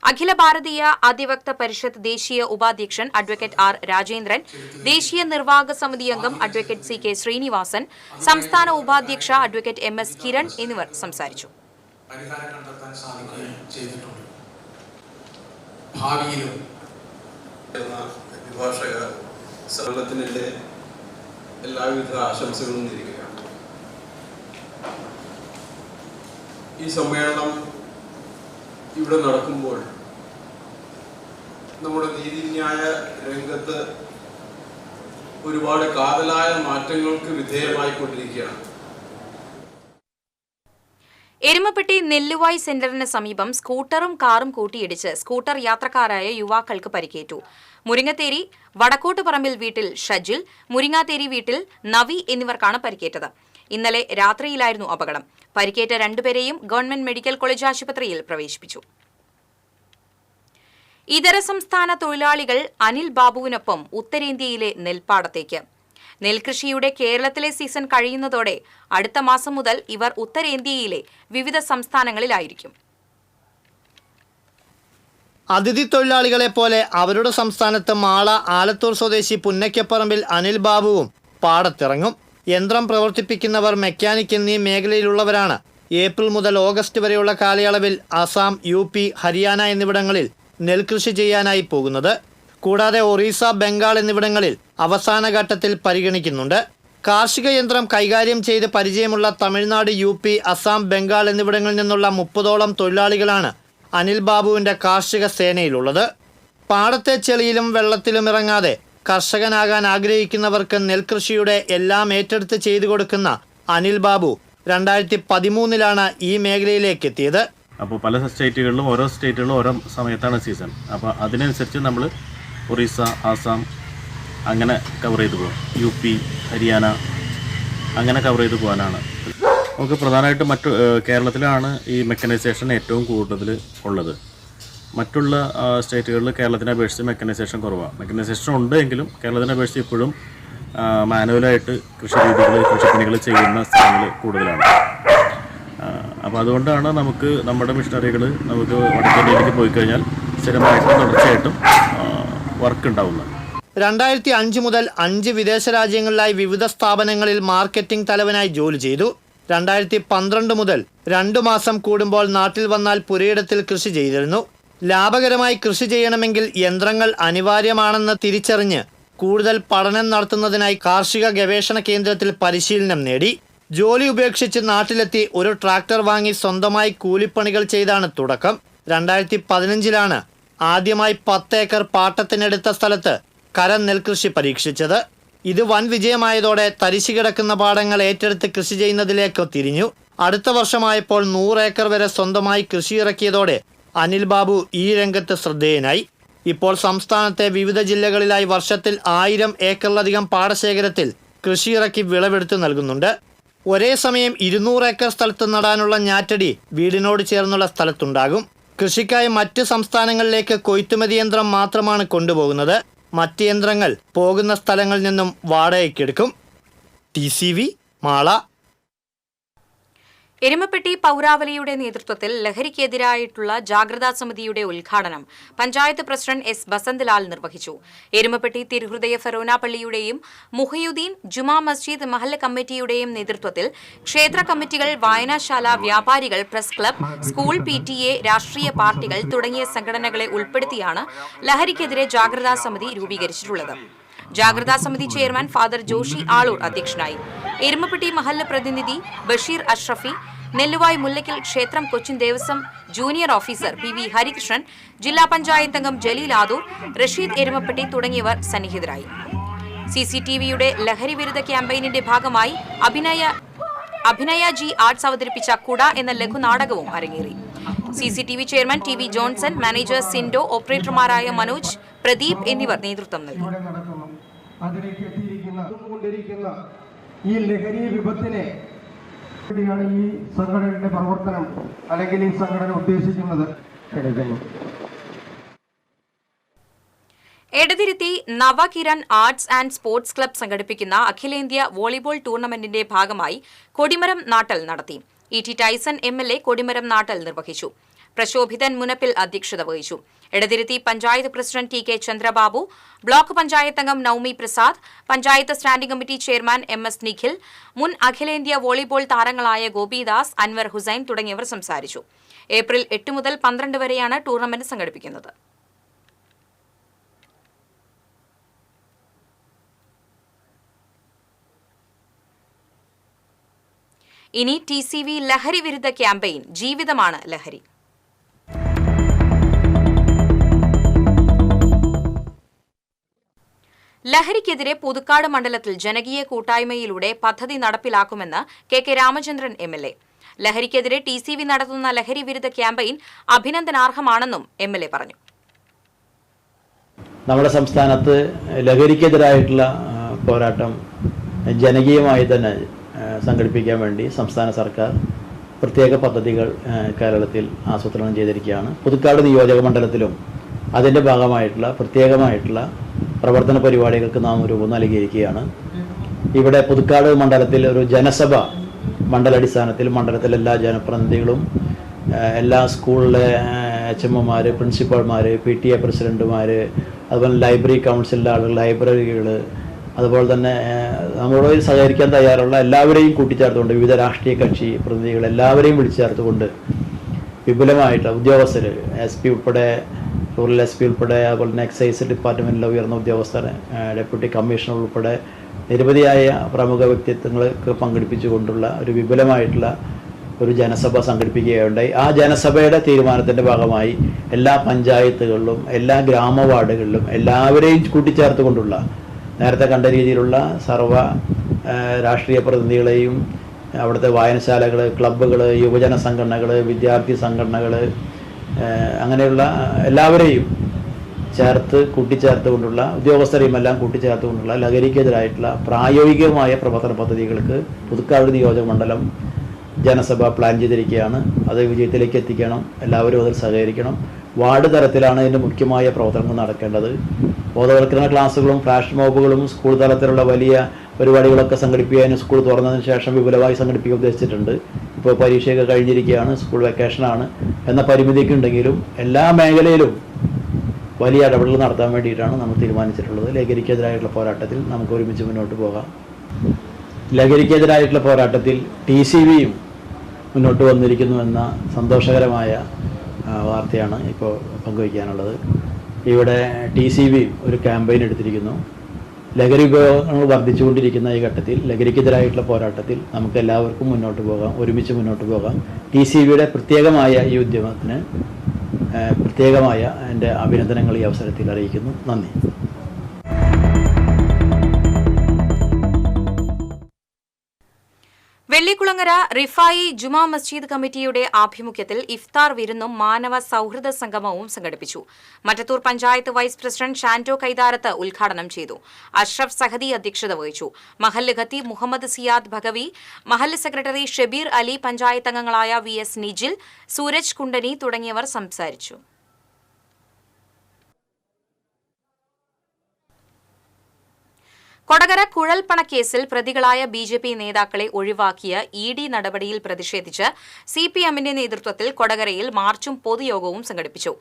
S1: അഖില ഭാരതീയ അധിവക്ത പരിഷത്ത് ദേശീയ ഉപാധ്യക്ഷൻ അഡ്വക്കേറ്റ് R രാജേന്ദ്രൻ, ദേശീയ നിർവാഹക സമിതി അംഗം അഡ്വക്കേറ്റ് CK ശ്രീനിവാസൻ, സംസ്ഥാന ഉപാധ്യക്ഷ അഡ്വക്കേറ്റ് MS കിരൺ എന്നിവർ സംസാരിച്ചു.
S5: ഭാവിയിലും അഭിഭാഷക സമൂഹത്തിൻ്റെ എല്ലാവിധ ആശംസകളും നേരുകയാണ്. ഈ സമ്മേളനം ഇവിടെ നടക്കുമ്പോൾ നമ്മുടെ നീതിന്യായ രംഗത്ത് ഒരുപാട് കാതലായ മാറ്റങ്ങൾക്ക് വിധേയമായിക്കൊണ്ടിരിക്കുകയാണ്.
S1: എരുമപ്പെട്ടി നെല്ലുവായ് സെന്ററിന് സമീപം സ്കൂട്ടറും കാറും കൂട്ടിയിടിച്ച് സ്കൂട്ടർ യാത്രക്കാരായ യുവാക്കൾക്ക് പരിക്കേറ്റു. മുരിങ്ങത്തേരി വടക്കോട്ടുപറമ്പിൽ വീട്ടിൽ ഷജിൽ, മുരിങ്ങാത്തേരി വീട്ടിൽ നവി എന്നിവർക്കാണ് പരിക്കേറ്റത്. ഇന്നലെ രാത്രിയിലായിരുന്നു അപകടം. പരിക്കേറ്റ രണ്ടുപേരെയും ഗവൺമെന്റ് മെഡിക്കൽ കോളേജ് ആശുപത്രിയിൽ പ്രവേശിപ്പിച്ചു. ഇതര സംസ്ഥാന തൊഴിലാളികൾ അനിൽ ബാബുവിനൊപ്പം ഉത്തരേന്ത്യയിലെ നെൽപ്പാടത്തേക്ക്. നെൽകൃഷിയുടെ കേരളത്തിലെ സീസൺ കഴിയുന്നതോടെ അടുത്ത മാസം മുതൽ ഇവർ ഉത്തരേന്ത്യയിലെ വിവിധ സംസ്ഥാനങ്ങളിലായിരിക്കും.
S6: അതിഥി തൊഴിലാളികളെ പോലെ അവരുടെ സംസ്ഥാനത്ത് മാള ആലത്തൂർ സ്വദേശി പുന്നയ്ക്കപ്പറമ്പിൽ അനിൽ ബാബുവും പാടത്തിറങ്ങും. യന്ത്രം പ്രവർത്തിപ്പിക്കുന്നവർ, മെക്കാനിക് എന്നീ മേഖലയിലുള്ളവരാണ് ഏപ്രിൽ മുതൽ ഓഗസ്റ്റ് വരെയുള്ള കാലയളവിൽ അസം, UP, ഹരിയാന എന്നിവിടങ്ങളിൽ നെൽകൃഷി ചെയ്യാനായി പോകുന്നത്. കൂടാതെ ഒറീസ, ബംഗാൾ എന്നിവിടങ്ങളിൽ അവസാന ഘട്ടത്തിൽ പരിഗണിക്കുന്നുണ്ട്. കാർഷിക യന്ത്രം കൈകാര്യം ചെയ്ത് പരിചയമുള്ള തമിഴ്നാട്, UP, അസം, ബംഗാൾ എന്നിവിടങ്ങളിൽ നിന്നുള്ള 30ഓളം തൊഴിലാളികളാണ് അനിൽ ബാബുവിൻ്റെ കാർഷിക സേനയിലുള്ളത്. പാടത്തെ ചെളിയിലും വെള്ളത്തിലും ഇറങ്ങാതെ കർഷകനാകാൻ ആഗ്രഹിക്കുന്നവർക്ക് നെൽകൃഷിയുടെ എല്ലാം ഏറ്റെടുത്ത് ചെയ്തു കൊടുക്കുന്ന അനിൽ ബാബു 2013 ഈ മേഖലയിലേക്ക് എത്തിയത്.
S7: അപ്പോൾ പല സ്റ്റേറ്റുകളിലും ഓരോ സമയത്താണ് സീസൺ. അപ്പോൾ അതിനനുസരിച്ച് നമ്മൾ ഒറീസ, ആസാം അങ്ങനെ കവർ ചെയ്ത് പോകും. UP, ഹരിയാന അങ്ങനെ കവർ ചെയ്ത് പോകാനാണ്. നമുക്ക് പ്രധാനമായിട്ടും കേരളത്തിലാണ് ഈ മെക്കനൈസേഷൻ ഏറ്റവും കൂടുതൽ ഉള്ളത്. മറ്റുള്ള സ്റ്റേറ്റുകളിൽ കേരളത്തിനെ അപേക്ഷിച്ച് മെക്കനൈസേഷൻ കുറവാണ്. മെക്കനൈസേഷൻ ഉണ്ട് എങ്കിലും കേരളത്തിനെ അപേക്ഷിച്ച് ഇപ്പോഴും മാനുവലായിട്ട് കൃഷിപ്പണികൾ ചെയ്യുന്ന സ്ഥലങ്ങൾ കൂടുതലാണ്. അപ്പോൾ അതുകൊണ്ടാണ് നമുക്ക് നമ്മുടെ മിഷനറികൾ നമുക്ക് വടക്കേന്ത്യയിലേക്ക് പോയി കഴിഞ്ഞാൽ സ്ഥിരമായിട്ടും തുടർച്ചയായിട്ടും വർക്ക് ഉണ്ടാവുന്നത്.
S6: 2005 മുതൽ 5 വിദേശ രാജ്യങ്ങളിലായി വിവിധ സ്ഥാപനങ്ങളിൽ മാർക്കറ്റിംഗ് തലവനായി ജോലി ചെയ്തു. 2012 മുതൽ 2 മാസം കൂടുമ്പോൾ നാട്ടിൽ വന്നാൽ പുരയിടത്തിൽ കൃഷി ചെയ്തിരുന്നു. ലാഭകരമായി കൃഷി ചെയ്യണമെങ്കിൽ യന്ത്രങ്ങൾ അനിവാര്യമാണെന്ന് തിരിച്ചറിഞ്ഞ് കൂടുതൽ പഠനം നടത്തുന്നതിനായി കാർഷിക ഗവേഷണ കേന്ദ്രത്തിൽ പരിശീലനം നേടി. ജോലി ഉപേക്ഷിച്ച് നാട്ടിലെത്തി ഒരു ട്രാക്ടർ വാങ്ങി സ്വന്തമായി കൂലിപ്പണികൾ ചെയ്താണ് തുടക്കം. 2015 ആദ്യമായി 10 ഏക്കർ പാട്ടത്തിനെടുത്ത സ്ഥലത്ത് കര നെൽകൃഷി പരീക്ഷിച്ചത്. ഇത് വൻ വിജയമായതോടെ തരിശു കിടക്കുന്ന പാടങ്ങൾ ഏറ്റെടുത്ത് കൃഷി ചെയ്യുന്നതിലേക്ക് തിരിഞ്ഞു. അടുത്ത വർഷമായപ്പോൾ 100 ഏക്കർ വരെ സ്വന്തമായി കൃഷി ഇറക്കിയതോടെ അനിൽ ബാബു ഈ രംഗത്ത് ശ്രദ്ധേയനായി. ഇപ്പോൾ സംസ്ഥാനത്തെ വിവിധ ജില്ലകളിലായി വർഷത്തിൽ 1000 ഏക്കറിലധികം പാടശേഖരത്തിൽ കൃഷിയിറക്കി വിളവെടുത്ത് നൽകുന്നുണ്ട്. ഒരേ സമയം 200 ഏക്കർ സ്ഥലത്ത് നടാനുള്ള ഞാറ്റടി വീടിനോട് ചേർന്നുള്ള സ്ഥലത്തുണ്ടാകും. കൃഷിക്കായി മറ്റ് സംസ്ഥാനങ്ങളിലേക്ക് കൊയ്ത്തുമതി യന്ത്രം മാത്രമാണ് കൊണ്ടുപോകുന്നത്. മറ്റ് യന്ത്രങ്ങൾ പോകുന്ന സ്ഥലങ്ങളിൽ നിന്നും വാടകയ്ക്കെടുക്കും. TCV മാള.
S1: എരുമപ്പെട്ടി പൗരാവലിയുടെ നേതൃത്വത്തിൽ ലഹരിക്കെതിരായിട്ടുള്ള ജാഗ്രതാ സമിതിയുടെ ഉദ്ഘാടനം പഞ്ചായത്ത് പ്രസിഡന്റ് S. ബസന്ത്ലാൽ നിർവഹിച്ചു. എരുമപ്പെട്ടി തിരുഹൃദയ ഫെറോന പള്ളിയുടെയും മുഹയുദ്ദീൻ ജുമാ മസ്ജിദ് മഹല്ല് കമ്മിറ്റിയുടെയും നേതൃത്വത്തിൽ ക്ഷേത്ര കമ്മിറ്റികൾ, വായനശാല, വ്യാപാരികൾ, പ്രസ് ക്ലബ്, സ്കൂൾ PTA, രാഷ്ട്രീയ പാർട്ടികൾ തുടങ്ങിയ സംഘടനകളെ ഉൾപ്പെടുത്തിയാണ് ലഹരിക്കെതിരെ ജാഗ്രതാ സമിതി രൂപീകരിച്ചിട്ടുള്ളത്. ജാഗ്രതാ സമിതി ചെയർമാൻ ഫാദർ ജോഷി ആളൂർ അധ്യക്ഷനായി. എരുമപ്പെട്ടി മഹല്ല് പ്രതിനിധി ബഷീർ അഷ്റഫി, നെല്ലുവായ് മുല്ലയ്ക്കൽ ക്ഷേത്രം Cochin Devaswom junior officer PV Harikrishnan, ജില്ലാ പഞ്ചായത്ത് അംഗം ജലീൽ ആദൂർ, റഷീദ് എരുമപ്പെട്ടി തുടങ്ങിയവർ സന്നിഹിതരായി. CCTVയുടെ ലഹരി വിരുദ്ധ ക്യാമ്പയിനിന്റെ ഭാഗമായി അഭിനയ G ആർട്സ് അവതരിപ്പിച്ച കുട എന്ന ലഘുനാടകവും അരങ്ങേറി. CCTV chairman TV Johnson, manager Sindo, ഓപ്പറേറ്റർമാരായ മനോജ്, പ്രദീപ് എന്നിവർ നേതൃത്വം നൽകി.
S8: ഈ ലഹരി വിപത്തിനെ ഈ സംഘടനയുടെ പ്രവർത്തനം അല്ലെങ്കിൽ ഈ സംഘടന ഉദ്ദേശിക്കുന്നത്.
S1: Edathiruthy Navakiran arts and sports club സംഘടിപ്പിക്കുന്ന അഖിലേന്ത്യാ വോളിബോൾ ടൂർണമെന്റിന്റെ ഭാഗമായി കൊടിമരം നാട്ടൽ നടത്തി. E.T. ടൈസൺ MLA കൊടിമരം നാട്ടൽ നിർവഹിച്ചു. പ്രശോഭിതൻ മുനപ്പിൽ അധ്യക്ഷത വഹിച്ചു. Edathiruthi panchayat president TK Chandrababu, block panchayat അംഗം Naumi Prasad, panchayat standing committee chairman MS Nikhil, മുൻ അഖിലേന്ത്യാ വോളിബോൾ താരങ്ങളായ ഗോപിദാസ്, അൻവർ ഹുസൈൻ തുടങ്ങിയവർ സംസാരിച്ചു. ഏപ്രിൽ 8 മുതൽ 12 വരെയാണ് ടൂർണമെന്റ് സംഘടിപ്പിക്കുന്നത്. ഇനി TCV ലഹരി വിരുദ്ധ ക്യാമ്പയിൻ ജീവിതമാണ് ലഹരി. ലഹരിക്കെതിരെ പുതുക്കാട് മണ്ഡലത്തിൽ ജനകീയ കൂട്ടായ്മയിലൂടെ പദ്ധതി നടപ്പിലാക്കുമെന്ന് KK രാമചന്ദ്രൻ MLA. ലഹരിക്കെതിരെ TCV നടത്തുന്ന ലഹരി വിരുദ്ധ ക്യാമ്പയിൻ അഭിനന്ദനാർഹമാണെന്നും MLA പറഞ്ഞു.
S9: നമ്മുടെ സംസ്ഥാനത്ത് ലഹരിക്കെതിരായിട്ടുള്ള പോരാട്ടം ജനകീയമായി തന്നെ സംഘടിപ്പിക്കാൻ വേണ്ടി സംസ്ഥാന സർക്കാർ പ്രത്യേക പദ്ധതികൾ കേരളത്തിൽ ആസൂത്രണം ചെയ്തിരിക്കുകയാണ്. പുതുക്കാട് നിയോജക മണ്ഡലത്തിലും അതിൻ്റെ ഭാഗമായിട്ടുള്ള പ്രത്യേകമായിട്ടുള്ള പ്രവർത്തന പരിപാടികൾക്ക് നാം രൂപം നൽകിയിരിക്കുകയാണ്. ഇവിടെ പുതുക്കാട് മണ്ഡലത്തിൽ ഒരു ജനസഭ മണ്ഡലാടിസ്ഥാനത്തിൽ മണ്ഡലത്തിലെ എല്ലാ ജനപ്രതിനിധികളും എല്ലാ സ്കൂളിലെ HMമാർ, പ്രിൻസിപ്പൽമാർ, PTA പ്രസിഡന്റുമാർ, അതുപോലെ ലൈബ്രറി കൗൺസിലിലെ ആളുകൾ, ലൈബ്രറികൾ, അതുപോലെ തന്നെ നമ്മളോട് സഹകരിക്കാൻ തയ്യാറുള്ള എല്ലാവരെയും കൂട്ടിച്ചേർത്തുകൊണ്ട് വിവിധ രാഷ്ട്രീയ കക്ഷി പ്രതിനിധികൾ എല്ലാവരെയും വിളിച്ചു ചേർത്തുകൊണ്ട് വിപുലമായിട്ട് ഉദ്യോഗസ്ഥർ SP ഉൾപ്പെടെ, റൂറൽ SP ഉൾപ്പെടെ, അതുപോലെ തന്നെ എക്സൈസ് ഡിപ്പാർട്ട്മെൻറ്റിലെ ഉയർന്ന ഉദ്യോഗസ്ഥർ, ഡെപ്യൂട്ടി കമ്മീഷണർ ഉൾപ്പെടെ നിരവധിയായ പ്രമുഖ വ്യക്തിത്വങ്ങൾക്ക് പങ്കെടുപ്പിച്ചുകൊണ്ടുള്ള ഒരു വിപുലമായിട്ടുള്ള ഒരു ജനസഭ സംഘടിപ്പിക്കുകയുണ്ടായി. ആ ജനസഭയുടെ തീരുമാനത്തിൻ്റെ ഭാഗമായി എല്ലാ പഞ്ചായത്തുകളിലും എല്ലാ ഗ്രാമവാർഡുകളിലും എല്ലാവരെയും കൂട്ടിച്ചേർത്തുകൊണ്ടുള്ള നേരത്തെ കണ്ട രീതിയിലുള്ള സർവ്വ രാഷ്ട്രീയ പ്രതിനിധികളെയും അവിടുത്തെ വായനശാലകൾ, ക്ലബ്ബുകൾ, യുവജന സംഘടനകൾ, വിദ്യാർത്ഥി സംഘടനകൾ, അങ്ങനെയുള്ള എല്ലാവരെയും കൂട്ടിച്ചേർത്തുകൊണ്ടുള്ള ഉദ്യോഗസ്ഥരെയും എല്ലാം കൂട്ടിച്ചേർത്തുകൊണ്ടുള്ള ലഹരിക്കെതിരായിട്ടുള്ള പ്രായോഗികമായ പ്രവർത്തന പദ്ധതികൾക്ക് പുതുക്കാട് നിയോജക മണ്ഡലം ജനസഭ പ്ലാൻ ചെയ്തിരിക്കുകയാണ്. അത് വിജയത്തിലേക്ക് എത്തിക്കണം. എല്ലാവരും അതിൽ സഹകരിക്കണം. വാർഡ് തലത്തിലാണ് ഇതിൻ്റെ മുഖ്യമായ പ്രവർത്തനങ്ങൾ നടക്കേണ്ടത്. ബോധവൽക്കരണ ക്ലാസ്സുകളും ഫ്ലാഷ് മോബുകളും സ്കൂൾ തലത്തിലുള്ള വലിയ പരിപാടികളൊക്കെ സംഘടിപ്പിക്കാനും സ്കൂൾ തുറന്നതിന് ശേഷം വിപുലമായി സംഘടിപ്പിക്കാൻ ഉദ്ദേശിച്ചിട്ടുണ്ട്. ഇപ്പോൾ പരീക്ഷയൊക്കെ കഴിഞ്ഞിരിക്കുകയാണ്, സ്കൂൾ വെക്കേഷനാണ് എന്ന പരിമിതിയൊക്കെ ഉണ്ടെങ്കിലും എല്ലാ മേഖലയിലും വലിയ ഇടപെടൽ നടത്താൻ വേണ്ടിയിട്ടാണ് നമ്മൾ തീരുമാനിച്ചിട്ടുള്ളത്. ലഹരിക്കെതിരായിട്ടുള്ള പോരാട്ടത്തിൽ നമുക്ക് ഒരുമിച്ച് മുന്നോട്ട് പോകാം. ലഹരിക്കെതിരായിട്ടുള്ള പോരാട്ടത്തിൽ TCVയും മുന്നോട്ട് വന്നിരിക്കുന്നു എന്ന സന്തോഷകരമായ വാർത്തയാണ് ഇപ്പോൾ പങ്കുവയ്ക്കാനുള്ളത്. ഇവിടെ TCV ഒരു ക്യാമ്പയിൻ എടുത്തിരിക്കുന്നു. ലഹരി ഉപയോഗങ്ങൾ വർദ്ധിച്ചുകൊണ്ടിരിക്കുന്ന ഈ ഘട്ടത്തിൽ ലഹരിക്കെതിരായിട്ടുള്ള പോരാട്ടത്തിൽ നമുക്ക് എല്ലാവർക്കും മുന്നോട്ട് പോകാം, ഒരുമിച്ച് മുന്നോട്ട് പോകാം. TCVയുടെ പ്രത്യേകമായ ഈ ഉദ്യമത്തിന് പ്രത്യേകമായ എൻ്റെ അഭിനന്ദനങ്ങൾ ഈ അവസരത്തിൽ അറിയിക്കുന്നു. നന്ദി.
S1: വെള്ളിക്കുളങ്ങര റിഫായി ജുമാ മസ്ജിദ് കമ്മിറ്റിയുടെ ആഭിമുഖ്യത്തിൽ ഇഫ്താർ വിരുന്നും മാനവ സൌഹൃദ സംഗമവും സംഘടിപ്പിച്ചു. മറ്റത്തൂർ പഞ്ചായത്ത് വൈസ് പ്രസിഡന്റ് ഷാന്റോ കൈതാരത്ത് ഉദ്ഘാടനം ചെയ്തു. അഷ്റഫ് സഹദി അധ്യക്ഷത വഹിച്ചു. മഹല്ല് ഖത്തീബ് മുഹമ്മദ് സിയാദ് ഭഗവി, മഹല്ല് സെക്രട്ടറി ഷബീർ അലി, പഞ്ചായത്ത് അംഗങ്ങളായ VS നിജിൽ, സൂരജ് കുണ്ടനി തുടങ്ങിയവർ സംസാരിച്ചു. കൊടകര കുഴൽപ്പണക്കേസിൽ പ്രതികളായ BJP നേതാക്കളെ ഒഴിവാക്കിയ ED നടപടിയിൽ പ്രതിഷേധിച്ച് CPMന്റെ നേതൃത്വത്തിൽ കൊടകരയിൽ മാർച്ചും പൊതുയോഗവും സംഘടിപ്പിച്ചു.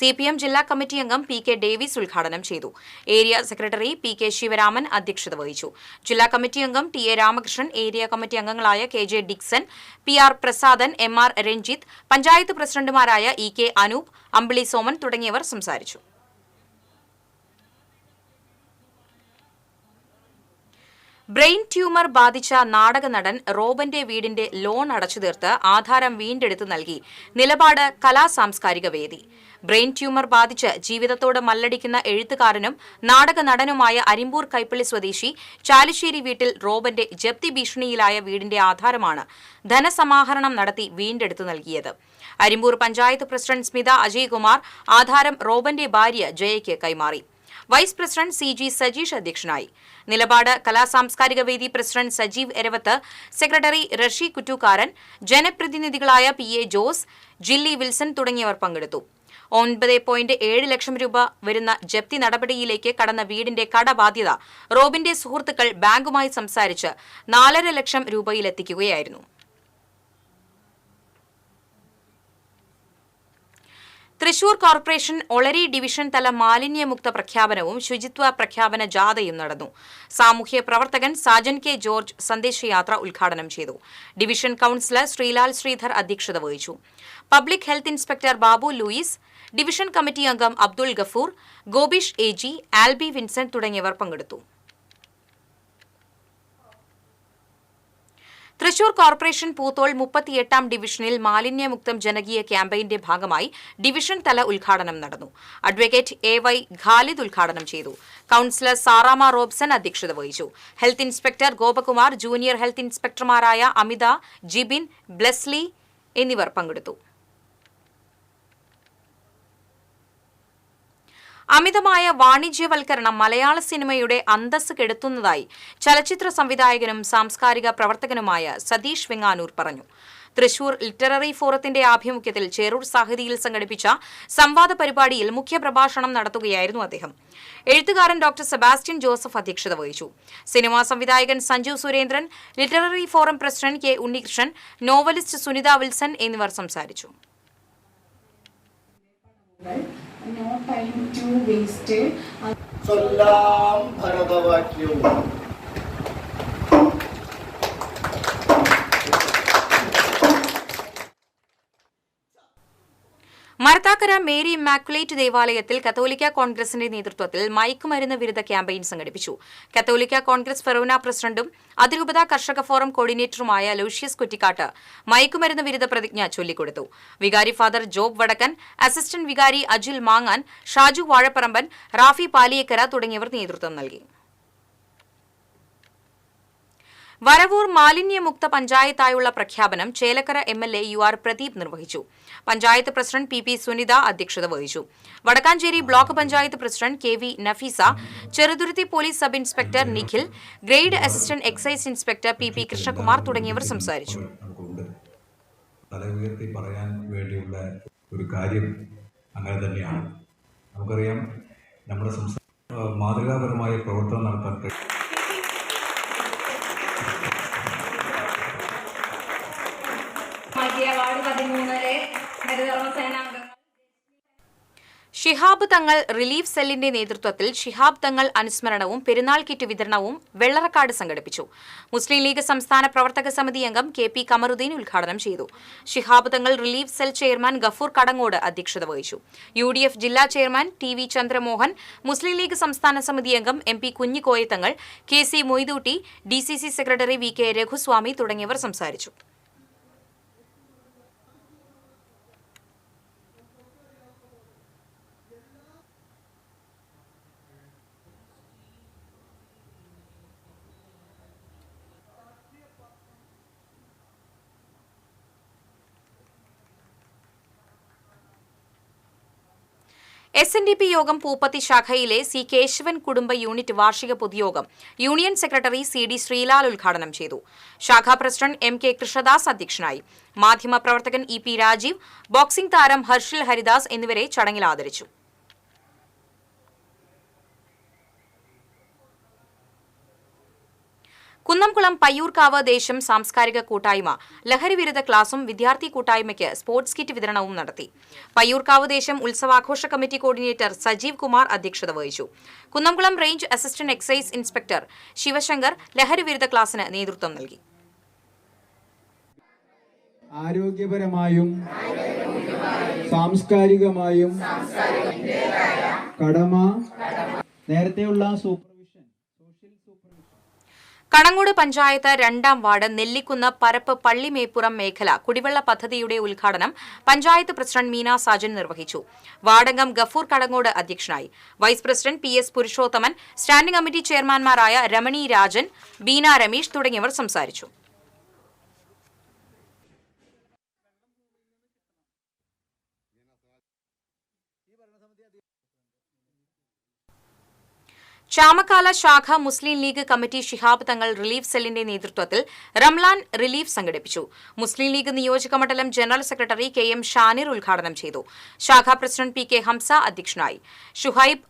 S1: CPM ജില്ലാ കമ്മിറ്റി അംഗം PK ഡേവിസ് ഉദ്ഘാടനം ചെയ്തു. ഏരിയ സെക്രട്ടറി PK ശിവരാമൻ അധ്യക്ഷത വഹിച്ചു. ജില്ലാ കമ്മിറ്റി അംഗം TA രാമകൃഷ്ണൻ, ഏരിയ കമ്മിറ്റി അംഗങ്ങളായ KJ Dixon, PR Prasadan, MR Ranjith, panchayat പ്രസിഡന്റുമാരായ EK അനൂപ്, അമ്പിളി സോമൻ തുടങ്ങിയവർ സംസാരിച്ചു. ബ്രെയിൻ ട്യൂമർ ബാധിച്ച നാടക നടൻ റോബന്റെ വീടിന്റെ ലോൺ അടച്ചു തീർത്ത് ആധാരം വീണ്ടെടുത്ത് നൽകി നിലപാട് കലാ സാംസ്കാരിക വേദി. ബ്രെയിൻ ട്യൂമർ ബാധിച്ച് ജീവിതത്തോട് മല്ലടിക്കുന്ന എഴുത്തുകാരനും നാടക നടനുമായ അരിമ്പൂർ കൈപ്പള്ളി സ്വദേശി ചാലിശ്ശേരി വീട്ടിൽ റോബന്റെ ജപ്തി ഭീഷണിയിലായ വീടിന്റെ ആധാരമാണ് ധനസമാഹരണം നടത്തി വീണ്ടെടുത്തു നൽകിയത്. അരിമ്പൂർ പഞ്ചായത്ത് പ്രസിഡന്റ് സ്മിത അജയ്കുമാർ ആധാരം റോബന്റെ ഭാര്യ ജയയ്ക്ക് കൈമാറി. വൈസ് പ്രസിഡന്റ് CG സജീഷ് അധ്യക്ഷനായി. നിലപാട് കലാ സാംസ്കാരിക വേദി president Sajeev Eravath, secretary റഷി Kuttookkaran, ജനപ്രതിനിധികളായ PA Jose, ജില്ലി Wilson തുടങ്ങിയവർ പങ്കെടുത്തു. 9.7 ലക്ഷം രൂപ വരുന്ന ജപ്തി നടപടിയിലേക്ക് കടന്ന വീടിന്റെ കടബാധ്യത റോബിന്റെ സുഹൃത്തുക്കൾ ബാങ്കുമായി സംസാരിച്ച് 4.5 ലക്ഷം രൂപയിലെത്തിക്കുകയായിരുന്നു. തൃശൂർ കോർപ്പറേഷൻ ഒളരി ഡിവിഷൻ തല മാലിന്യമുക്ത പ്രഖ്യാപനവും ശുചിത്വ പ്രഖ്യാപന ജാഥയും നടന്നു. സാമൂഹ്യ പ്രവർത്തകൻ സാജൻ K ജോർജ് സന്ദേശയാത്ര ഉദ്ഘാടനം ചെയ്തു. ഡിവിഷൻ കൌൺസിലർ ശ്രീലാൽ ശ്രീധർ അധ്യക്ഷത വഹിച്ചു. Public health inspector Babu Louis, division committee അംഗം അബ്ദുൾ ഗഫൂർ, ഗോപിഷ് AG, ആൽബി വിൻസെന്റ് തുടങ്ങിയവർ പങ്കെടുത്തു. തൃശൂർ കോർപ്പറേഷൻ പൂത്തോൾ 38-ാം ഡിവിഷനിൽ മാലിന്യമുക്തം ജനകീയ ക്യാമ്പയിന്റെ ഭാഗമായി ഡിവിഷൻ തല ഉദ്ഘാടനം നടന്നു. അഡ്വക്കേറ്റ് AY ഖാലിദ് ഉദ്ഘാടനം ചെയ്തു. കൌൺസിലർ സാറാമ റോബ്സൺ അധ്യക്ഷത വഹിച്ചു. Health inspector Gopakumar, junior health ഇൻസ്പെക്ടർമാരായ അമിത, ജിബിൻ, ബ്ലെസ്ലി എന്നിവർ പങ്കെടുത്തു. അമിതമായ വാണിജ്യവൽക്കരണം മലയാള സിനിമയുടെ അന്തസ്സ് കെടുത്തുന്നതായി ചലച്ചിത്ര സംവിധായകനും സാംസ്കാരിക പ്രവർത്തകനുമായ സതീഷ് വെങ്ങാനൂർ പറഞ്ഞു. തൃശൂർ ലിറ്റററി ഫോറത്തിന്റെ ആഭിമുഖ്യത്തിൽ ചേറൂർ സാഹിതിയിൽ സംഘടിപ്പിച്ച സംവാദ പരിപാടിയിൽ മുഖ്യപ്രഭാഷണം നടത്തുകയായിരുന്നു അദ്ദേഹം. എഴുത്തുകാരൻ ഡോക്ടർ സെബാസ്റ്റ്യൻ ജോസഫ് അധ്യക്ഷത വഹിച്ചു. സിനിമാ സംവിധായകൻ Sanju Surendran, literary forum president K Unnikrishnan, novelist Sunitha Wilson എന്നിവർ സംസാരിച്ചു.
S10: No time to waste.
S6: ചൊല്ലാം ഭരതവാക്യം.
S1: മരത്താക്കര മേരി ഇമ്മാക്കുലേറ്റ് ദേവാലയത്തിൽ കത്തോലിക്ക കോൺഗ്രസിന്റെ നേതൃത്വത്തിൽ മയക്കുമരുന്ന് വിരുദ്ധ ക്യാമ്പയിൻ സംഘടിപ്പിച്ചു. കത്തോലിക്ക കോൺഗ്രസ് ഫെറോന പ്രസിഡന്റും അതിരൂപത കർഷക ഫോറം കോർഡിനേറ്ററുമായ ലൂഷ്യസ് കുറ്റിക്കാട്ട് മയക്കുമരുന്ന് വിരുദ്ധ പ്രതിജ്ഞ ചൊല്ലിക്കൊടുത്തു. വികാരി ഫാദർ ജോബ് വടക്കൻ, അസിസ്റ്റന്റ് വികാരി അജിൽ മാങ്ങാൻ, ഷാജു വാഴപ്പറമ്പൻ, റാഫി പാലിയക്കര തുടങ്ങിയവർ നേതൃത്വം നൽകി. വരവൂർ മാലിന്യമുക്ത പഞ്ചായത്തായുള്ള പ്രഖ്യാപനം ചേലക്കര MLA UR പ്രദീപ് നിർവഹിച്ചു. പഞ്ചായത്ത് പ്രസിഡന്റ് PP സുനിത അധ്യക്ഷത വഹിച്ചു. Vadakkanchery block panchayat president KV Nafeesa, Cheruthuruthy police sub inspector Nikhil, grade assistant excise inspector PP Krishnakumar തുടങ്ങിയവർ സംസാരിച്ചു.
S11: തലയുയർത്തി പറയാൻ വേണ്ടിയുള്ള ഒരു കാര്യം അങ്ങനെ തന്നെയാണ്. നമുക്കറിയാം, നമ്മുടെ സംസ്ഥാന മാതൃകാപരമായ പ്രവർത്തനം നടത്താൻ
S1: ശിഹാബ് തങ്ങൾ റിലീഫ് സെല്ലിന്റെ നേതൃത്വത്തിൽ ശിഹാബ് തങ്ങൾ അനുസ്മരണവും പെരുന്നാൾ കിറ്റ് വിതരണവും വെള്ളറക്കാട് സംഘടിപ്പിച്ചു. മുസ്ലിം ലീഗ് സംസ്ഥാന പ്രവർത്തക സമിതി അംഗം KP കമറുദ്ദീൻ ഉദ്ഘാടനം ചെയ്തു. Shihab Thangal relief cell chairman Gafoor Kadangode അധ്യക്ഷത വഹിച്ചു. UDF ജില്ലാ ചെയർമാൻ TV ചന്ദ്രമോഹൻ, മുസ്ലിം ലീഗ് സംസ്ഥാന സമിതി അംഗം MP കുഞ്ഞിക്കോയ തങ്ങൾ, KC Moidutty, DCC secretary VK Raghuswamy തുടങ്ങിയവർ സംസാരിച്ചു. SNDP യോഗം പൂപ്പത്തി ശാഖയിലെ C കേശവൻ കുടുംബ യൂണിറ്റ് വാർഷിക പൊതുയോഗം യൂണിയൻ സെക്രട്ടറി CD ശ്രീലാൽ ഉദ്ഘാടനം ചെയ്തു. ശാഖാ പ്രസിഡന്റ് MK കൃഷ്ണദാസ് അധ്യക്ഷനായി. മാധ്യമപ്രവർത്തകൻ EP രാജീവ്, ബോക്സിംഗ് താരം ഹർഷിൽ ഹരിദാസ് എന്നിവരെ ചടങ്ങിൽ ആദരിച്ചു. കുന്നംകുളം പയ്യൂർക്കാവ് ദേശം സാംസ്കാരിക കൂട്ടായ്മ ലഹരിവിരുദ്ധ ക്ലാസും വിദ്യാർത്ഥി കൂട്ടായ്മയ്ക്ക് സ്പോർട്സ് കിറ്റ് വിതരണവും നടത്തി. പയ്യൂർക്കാവ് ദേശം ഉത്സവാഘോഷ കമ്മിറ്റി കോർഡിനേറ്റർ സജീവ് കുമാർ അധ്യക്ഷത വഹിച്ചു. Kunnamkulam range assistant excise inspector Sivasankar ലഹരിവിരുദ്ധ ക്ലാസിന് നേതൃത്വം നൽകി.
S8: ആരോഗ്യപരമായും സാംസ്കാരികമായും കടമ നേരത്തെയുള്ള
S1: കടങ്ങോട് പഞ്ചായത്ത് 2ാം വാർഡ് നെല്ലിക്കുന്ന് പരപ്പ് പള്ളിമേപ്പുറം മേഖല കുടിവെള്ള പദ്ധതിയുടെ ഉദ്ഘാടനം പഞ്ചായത്ത് പ്രസിഡന്റ് മീന സാജൻ നിർവഹിച്ചു. വാർഡംഗം ഗഫൂർ കടങ്ങോട് അധ്യക്ഷനായി. Vice president PS Purushothaman, standing committee ചെയർമാൻമാരായ രമണി രാജൻ, ബീന രമേശ് തുടങ്ങിയവർ സംസാരിച്ചു. ചാമക്കാല ശാഖ മുസ്ലിം league committee Shihab Thangal relief സെല്ലിന്റെ നേതൃത്വത്തിൽ റംലാൻ റിലീഫ് സംഘടിപ്പിച്ചു. മുസ്ലിം ലീഗ് നിയോജക മണ്ഡലം ജനറൽ സെക്രട്ടറി KM ഷാനിർ ഉദ്ഘാടനം ചെയ്തു. ശാഖാ പ്രസിഡന്റ് PK ഹംസ അധ്യക്ഷനായി. ഷുഹൈബ്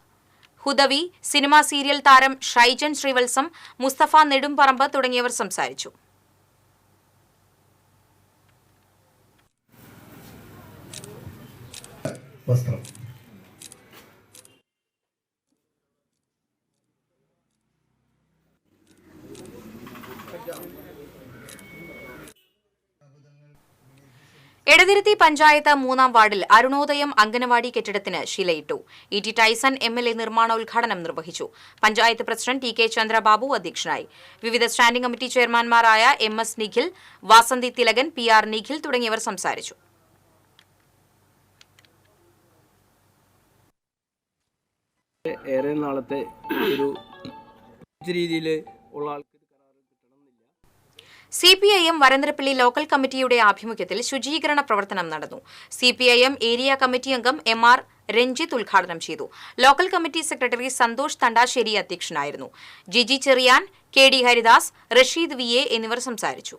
S1: ഹുദവി, സിനിമാ സീരിയൽ താരം ഷൈജൻ ശ്രീവത്സം, മുസ്തഫ നെടുംപറമ്പ് തുടങ്ങിയവർ സംസാരിച്ചു. എടതിരുത്തി പഞ്ചായത്ത് 3-ാം വാർഡിൽ അരുണോദയം അംഗനവാടി കെട്ടിടത്തിന് ശിലയിട്ടു. ഇ.ടി. Tyson MLA. നിർമ്മാണോദ്ഘാടനം നിർവഹിച്ചു. Panchayat president TK. ചന്ദ്രബാബു അധ്യക്ഷനായി. വിവിധ standing committee ചെയർമാൻമാരായ എം.എസ്. Nikhil, Vasanthi Thilakan, PR. Nikhil തുടങ്ങിയവർ സംസാരിച്ചു.
S12: ഏറെ നാളത്തെ ഒരു രീതിയിൽ ഉള്ള
S1: CPIM വരന്തരപ്പള്ളി ലോക്കൽ കമ്മിറ്റിയുടെ ആഭിമുഖ്യത്തിൽ ശുചീകരണ പ്രവർത്തനം നടന്നു. CPIM ഏരിയ കമ്മിറ്റി അംഗം M.R. രഞ്ജിത്ത് ഉദ്ഘാടനം ചെയ്തു. Local committee secretary Santhosh Thandassery അധ്യക്ഷനായിരുന്നു. ജിജി ചെറിയാൻ, KD ഹരിദാസ്, റഷീദ് VA എന്നിവർ സംസാരിച്ചു.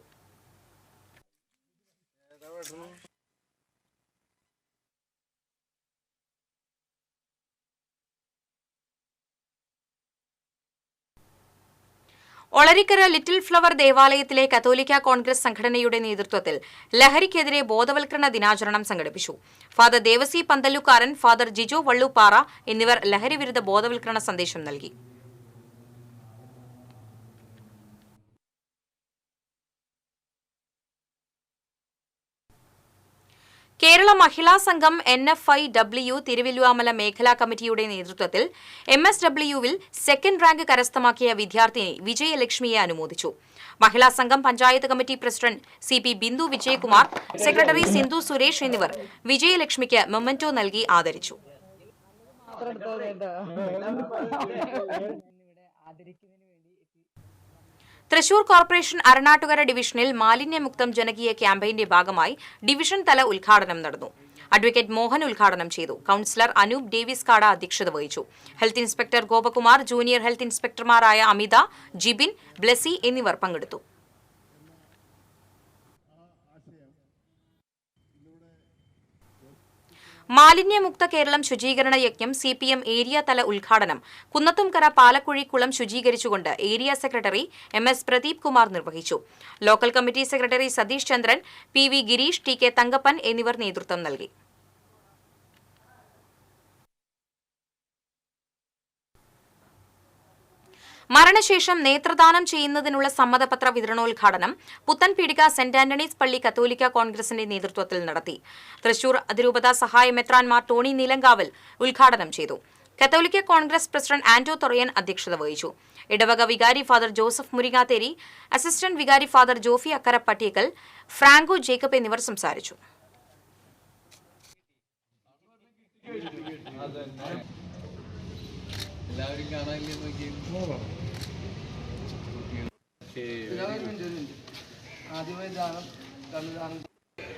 S1: ഒളരിക്കര ലിറ്റിൽ ഫ്ലവർ ദേവാലയത്തിലെ കത്തോലിക്ക കോൺഗ്രസ് സംഘടനയുടെ നേതൃത്വത്തിൽ ലഹരിക്കെതിരെ ബോധവൽക്കരണ ദിനാചരണം സംഘടിപ്പിച്ചു. ഫാദർ ദേവസി പന്തലുകാരൻ, ഫാദർ ജിജോ വള്ളുപാറ എന്നിവർ ലഹരിവിരുദ്ധ ബോധവൽക്കരണ സന്ദേശം നൽകി. കേരള മഹിളാ സംഘം NFIW തിരുവല്ലുവാമല മേഖലാ കമ്മിറ്റിയുടെ നേതൃത്വത്തിൽ MSWവിൽ സെക്കൻഡ് റാങ്ക് കരസ്ഥമാക്കിയ വിദ്യാർത്ഥിനി വിജയലക്ഷ്മിയെ അനുമോദിച്ചു. മഹിളാ സംഘം panchayat committee president CP Bindu Vijayakumar, secretary Sindhu Suresh എന്നിവർ വിജയലക്ഷ്മിക്ക് മൊമെന്റോ നൽകി ആദരിച്ചു. തൃശൂർ കോർപ്പറേഷൻ അരണാട്ടുകര ഡിവിഷനിൽ മാലിന്യമുക്തം ജനകീയ ക്യാമ്പയിന്റെ ഭാഗമായി ഡിവിഷൻ തല ഉദ്ഘാടനം നടന്നു. അഡ്വക്കേറ്റ് മോഹൻ ഉദ്ഘാടനം ചെയ്തു. കൌൺസിലർ അനൂപ് ഡേവിസ് കാട അധ്യക്ഷത വഹിച്ചു. Health inspector Gopakumar, junior health ഇൻസ്പെക്ടർമാരായ അമിത, ജിബിൻ, ബ്ലെസി എന്നിവർ പങ്കെടുത്തു. മാലിന്യമുക്ത കേരളം ശുചീകരണ യജ്ഞം CPM ഏരിയ തല ഉദ്ഘാടനം കുന്നത്തുംകര പാലക്കുഴി കുളം ശുചീകരിച്ചുകൊണ്ട് area secretary MS Pradeep Kumar നിർവഹിച്ചു. Local committee secretary Satheesh Chandran, PV Gireesh, TK Thankappan എന്നിവർ നേതൃത്വം നൽകി. മരണശേഷം നേത്രദാനം ചെയ്യുന്നതിനുള്ള സമ്മതപത്ര വിതരണോദ്ഘാടനം പുത്തൻപീടിക സെന്റ് ആന്റണീസ് പള്ളി കത്തോലിക്ക കോൺഗ്രസിന്റെ നേതൃത്വത്തിൽ നടത്തി. തൃശൂർ അതിരൂപത സഹായ മെത്രാൻമാർ ടോണി നീലങ്കാവൽ ഉദ്ഘാടനം ചെയ്തു. കത്തോലിക്ക കോൺഗ്രസ് പ്രസിഡന്റ് ആന്റോ തൊറയൻ അധ്യക്ഷത വഹിച്ചു. ഇടവക വികാരി ഫാദർ ജോസഫ് മുരിങ്ങാത്തേരി, അസിസ്റ്റന്റ് വികാരി ഫാദർ ജോഫി അക്കര പട്ടിയക്കൽ, ഫ്രാങ്കോ ജേക്കബ് എന്നിവർ സംസാരിച്ചു.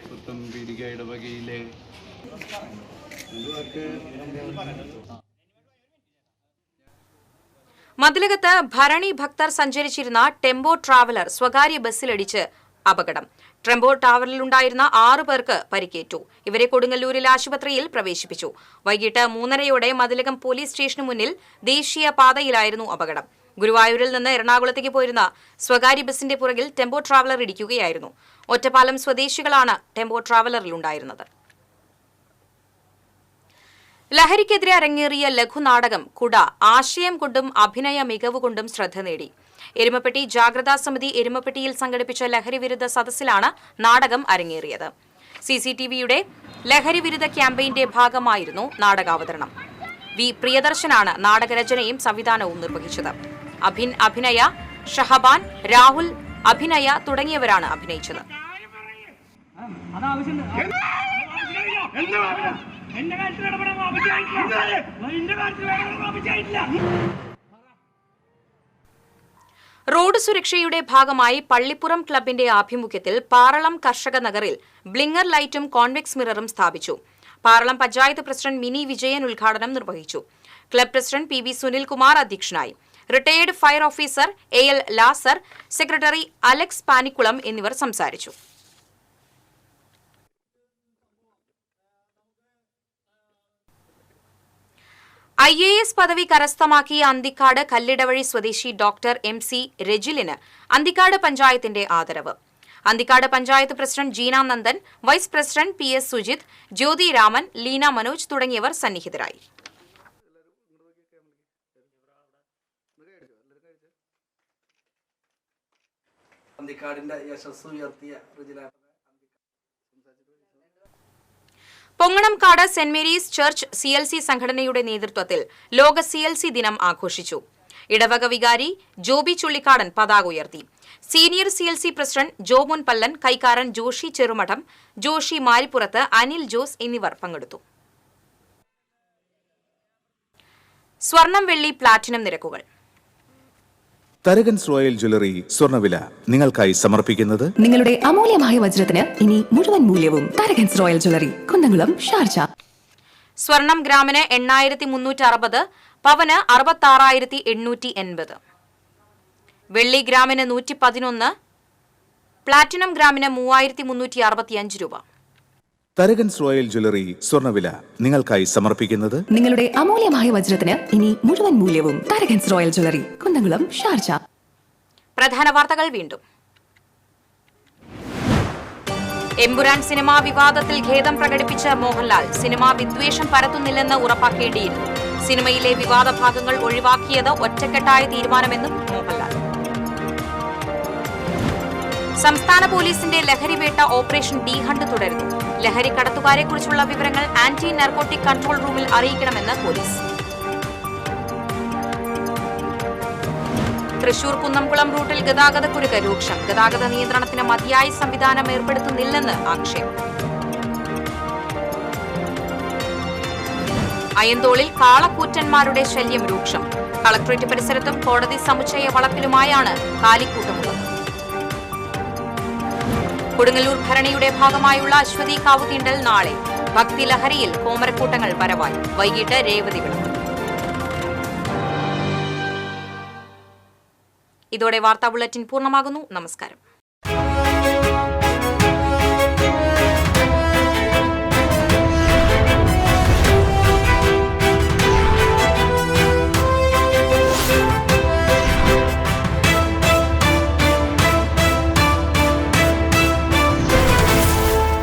S12: പുത്തൻപീടിക ഇടവകയിലെ
S1: മതിലകത്ത് ഭരണി ഭക്തർ സഞ്ചരിച്ചിരുന്ന ടെമ്പോ ട്രാവലർ സ്വകാര്യ ബസ്സിലിടിച്ച് അപകടം. ടെമ്പോ ട്രാവലറിലുണ്ടായിരുന്ന 6 പേർക്ക് പരിക്കേറ്റു. ഇവരെ കൊടുങ്ങല്ലൂരിൽ ആശുപത്രിയിൽ പ്രവേശിപ്പിച്ചു. വൈകിട്ട് 3:30യോടെ മതിലകം പോലീസ് സ്റ്റേഷന് മുന്നിൽ ദേശീയ പാതയിലായിരുന്നു അപകടം. ഗുരുവായൂരിൽ നിന്ന് എറണാകുളത്തേക്ക് പോയിരുന്ന സ്വകാര്യ ബസിന്റെ പുറകിൽ ടെമ്പോ ട്രാവലർ ഇടിക്കുകയായിരുന്നു. ഒറ്റപ്പാലം സ്വദേശികളാണ് ടെമ്പോ ട്രാവലറിലുണ്ടായിരുന്നത്. ലഹരിക്കെതിരെ അരങ്ങേറിയ ലഘുനാടകം കുട ആശയം കൊണ്ടും അഭിനയ മികവുകൊണ്ടും ശ്രദ്ധ നേടി. എരുമപ്പെട്ടി ജാഗ്രതാ സമിതി എരുമപ്പെട്ടിയിൽ സംഘടിപ്പിച്ച ലഹരിവിരുദ്ധ സദസ്സിലാണ് നാടകം അരങ്ങേറിയത്. CCTVയുടെ ലഹരിവിരുദ്ധ ക്യാമ്പയിന്റെ ഭാഗമായിരുന്നു നാടകാവതരണം. V. പ്രിയദർശനാണ് നാടകരചനയും സംവിധാനവും നിർവഹിച്ചത്. അഭിനയ, ഷഹബാൻ, രാഹുൽ, അഭിനയ തുടങ്ങിയവരാണ് അഭിനയിച്ചത്. റോഡ് സുരക്ഷയുടെ ഭാഗമായി പള്ളിപ്പുറം ക്ലബിന്റെ ആഭിമുഖ്യത്തിൽ പാറളം കർഷക നഗറിൽ ബ്ലിങ്ങർ ലൈറ്റും കോൺവെക്സ് മിററും സ്ഥാപിച്ചു. പാറളം പഞ്ചായത്ത് പ്രസിഡന്റ് മിനി വിജയൻ ഉദ്ഘാടനം നിർവഹിച്ചു. ക്ലബ് പ്രസിഡന്റ് PB സുനിൽകുമാർ അധ്യക്ഷനായി. റിട്ടയേർഡ് ഫയർ ഓഫീസർ AL ലാസർ, സെക്രട്ടറി അലക്സ് പാനിക്കുളം എന്നിവർ സംസാരിച്ചു. IAS പദവി കരസ്ഥമാക്കിയ അന്തിക്കാട് കല്ലിടവഴി സ്വദേശി ഡോക്ടർ MC രജിലിന് അന്തിക്കാട് പഞ്ചായത്തിന്റെ ആദരവ്. Anthikad panchayat president Jeena Nandan, vice president PS Sujith, Jyothi Raman, Leena Manoj തുടങ്ങിയവർ സന്നിഹിതരായി.
S13: അന്തിക്കാടിന്റെ യശസ് ഉയർത്തിയ
S1: പൊങ്ങണംകാട് സെന്റ് മേരീസ് ചർച്ച് CLC സംഘടനയുടെ നേതൃത്വത്തിൽ ലോക CLC ദിനം ആഘോഷിച്ചു. ഇടവക വികാരി ജോബി ചുള്ളിക്കാടൻ പതാക ഉയർത്തി. Senior CLC president Jomon Pallan, കൈക്കാരൻ ജോഷി ചെറുമഠം, ജോഷി മാരിപ്പുറത്ത്, അനിൽ ജോസ് എന്നിവർ പങ്കെടുത്തു. സ്വർണം, വെള്ളി, പ്ലാറ്റിനം നിരക്കുകൾ.
S13: തരകൻസ് റോയൽ ജ്വല്ലറി സ്വർണ്ണവില നിങ്ങൾക്കായി സമർപ്പിക്കുന്നത്
S14: നിങ്ങളുടെ അമൂല്യമായ വജ്രത്തിന് ഇനി മുഴുവൻ മൂല്യവും Tharakans royal jewellery, Kunnamkulam, Sharjah.
S1: സ്വർണം ഗ്രാമിന് 8360, പവന് 66,880. വെള്ളി ഗ്രാമിന് 111, പ്ലാറ്റിനം ഗ്രാമിന് 3365 രൂപ.
S13: തരകൻസ് റോയൽ ജ്വല്ലറി സ്വർണ്ണവില നിങ്ങൾക്കായി സമർപ്പിക്കുന്നത്
S14: നിങ്ങളുടെ അമൂല്യമായ വജ്രത്തിന് ഇനി മുഴുവൻ മൂല്യവും Tharakans royal jewellery, Kunnamkulam, Sharjah.
S1: പ്രധാന വാർത്തകൾ വീണ്ടും. എമ്പുരാൻ സിനിമാ വിവാദത്തിൽ ഖേദം പ്രകടിപ്പിച്ച മോഹൻലാൽ, സിനിമ വിദ്വേഷം പരത്തുന്നില്ലെന്ന് ഉറപ്പാക്കേണ്ടിയിരുന്നു. സിനിമയിലെ വിവാദ ഭാഗങ്ങൾ ഒഴിവാക്കിയത് ഒറ്റക്കെട്ടായ തീരുമാനമെന്നും മോഹൻലാൽ. സംസ്ഥാന പോലീസിന്റെ ലഹരിവേട്ട ഓപ്പറേഷൻ ഡി ഹണ്ട് തുടരുന്നു. ലഹരി കടത്തുകാരെക്കുറിച്ചുള്ള വിവരങ്ങൾ ആന്റി നാർക്കോട്ടിക് കൺട്രോൾ റൂമിൽ അറിയിക്കണമെന്ന് പോലീസ്. തൃശൂർ കുന്നംകുളം റൂട്ടിൽ ഗതാഗതക്കുരുക്ക് രൂക്ഷം. ഗതാഗത നിയന്ത്രണത്തിന് മതിയായ സംവിധാനം ഏർപ്പെടുത്തുന്നില്ലെന്ന് ആക്ഷേപം. അയന്തോളിൽ കാളക്കൂറ്റന്മാരുടെ ശല്യം രൂക്ഷം. കളക്ടറേറ്റ് പരിസരത്തും കോടതി സമുച്ചയ വളപ്പിലുമായാണ് കാലിക്കൂട്ടമുള്ളത്. കൊടുങ്ങല്ലൂർ ഭരണിയുടെ ഭാഗമായുള്ള അശ്വതി കാവുതീണ്ടൽ നാളെ. ഭക്തിലഹരിയിൽ കോമരക്കൂട്ടങ്ങൾ വരവായി. വൈകിട്ട് രേവതി വിളക്ക്. ഇതോടെ വാർത്താ ബുള്ളറ്റിൻ പൂർണ്ണമാകുന്നു. നമസ്കാരം.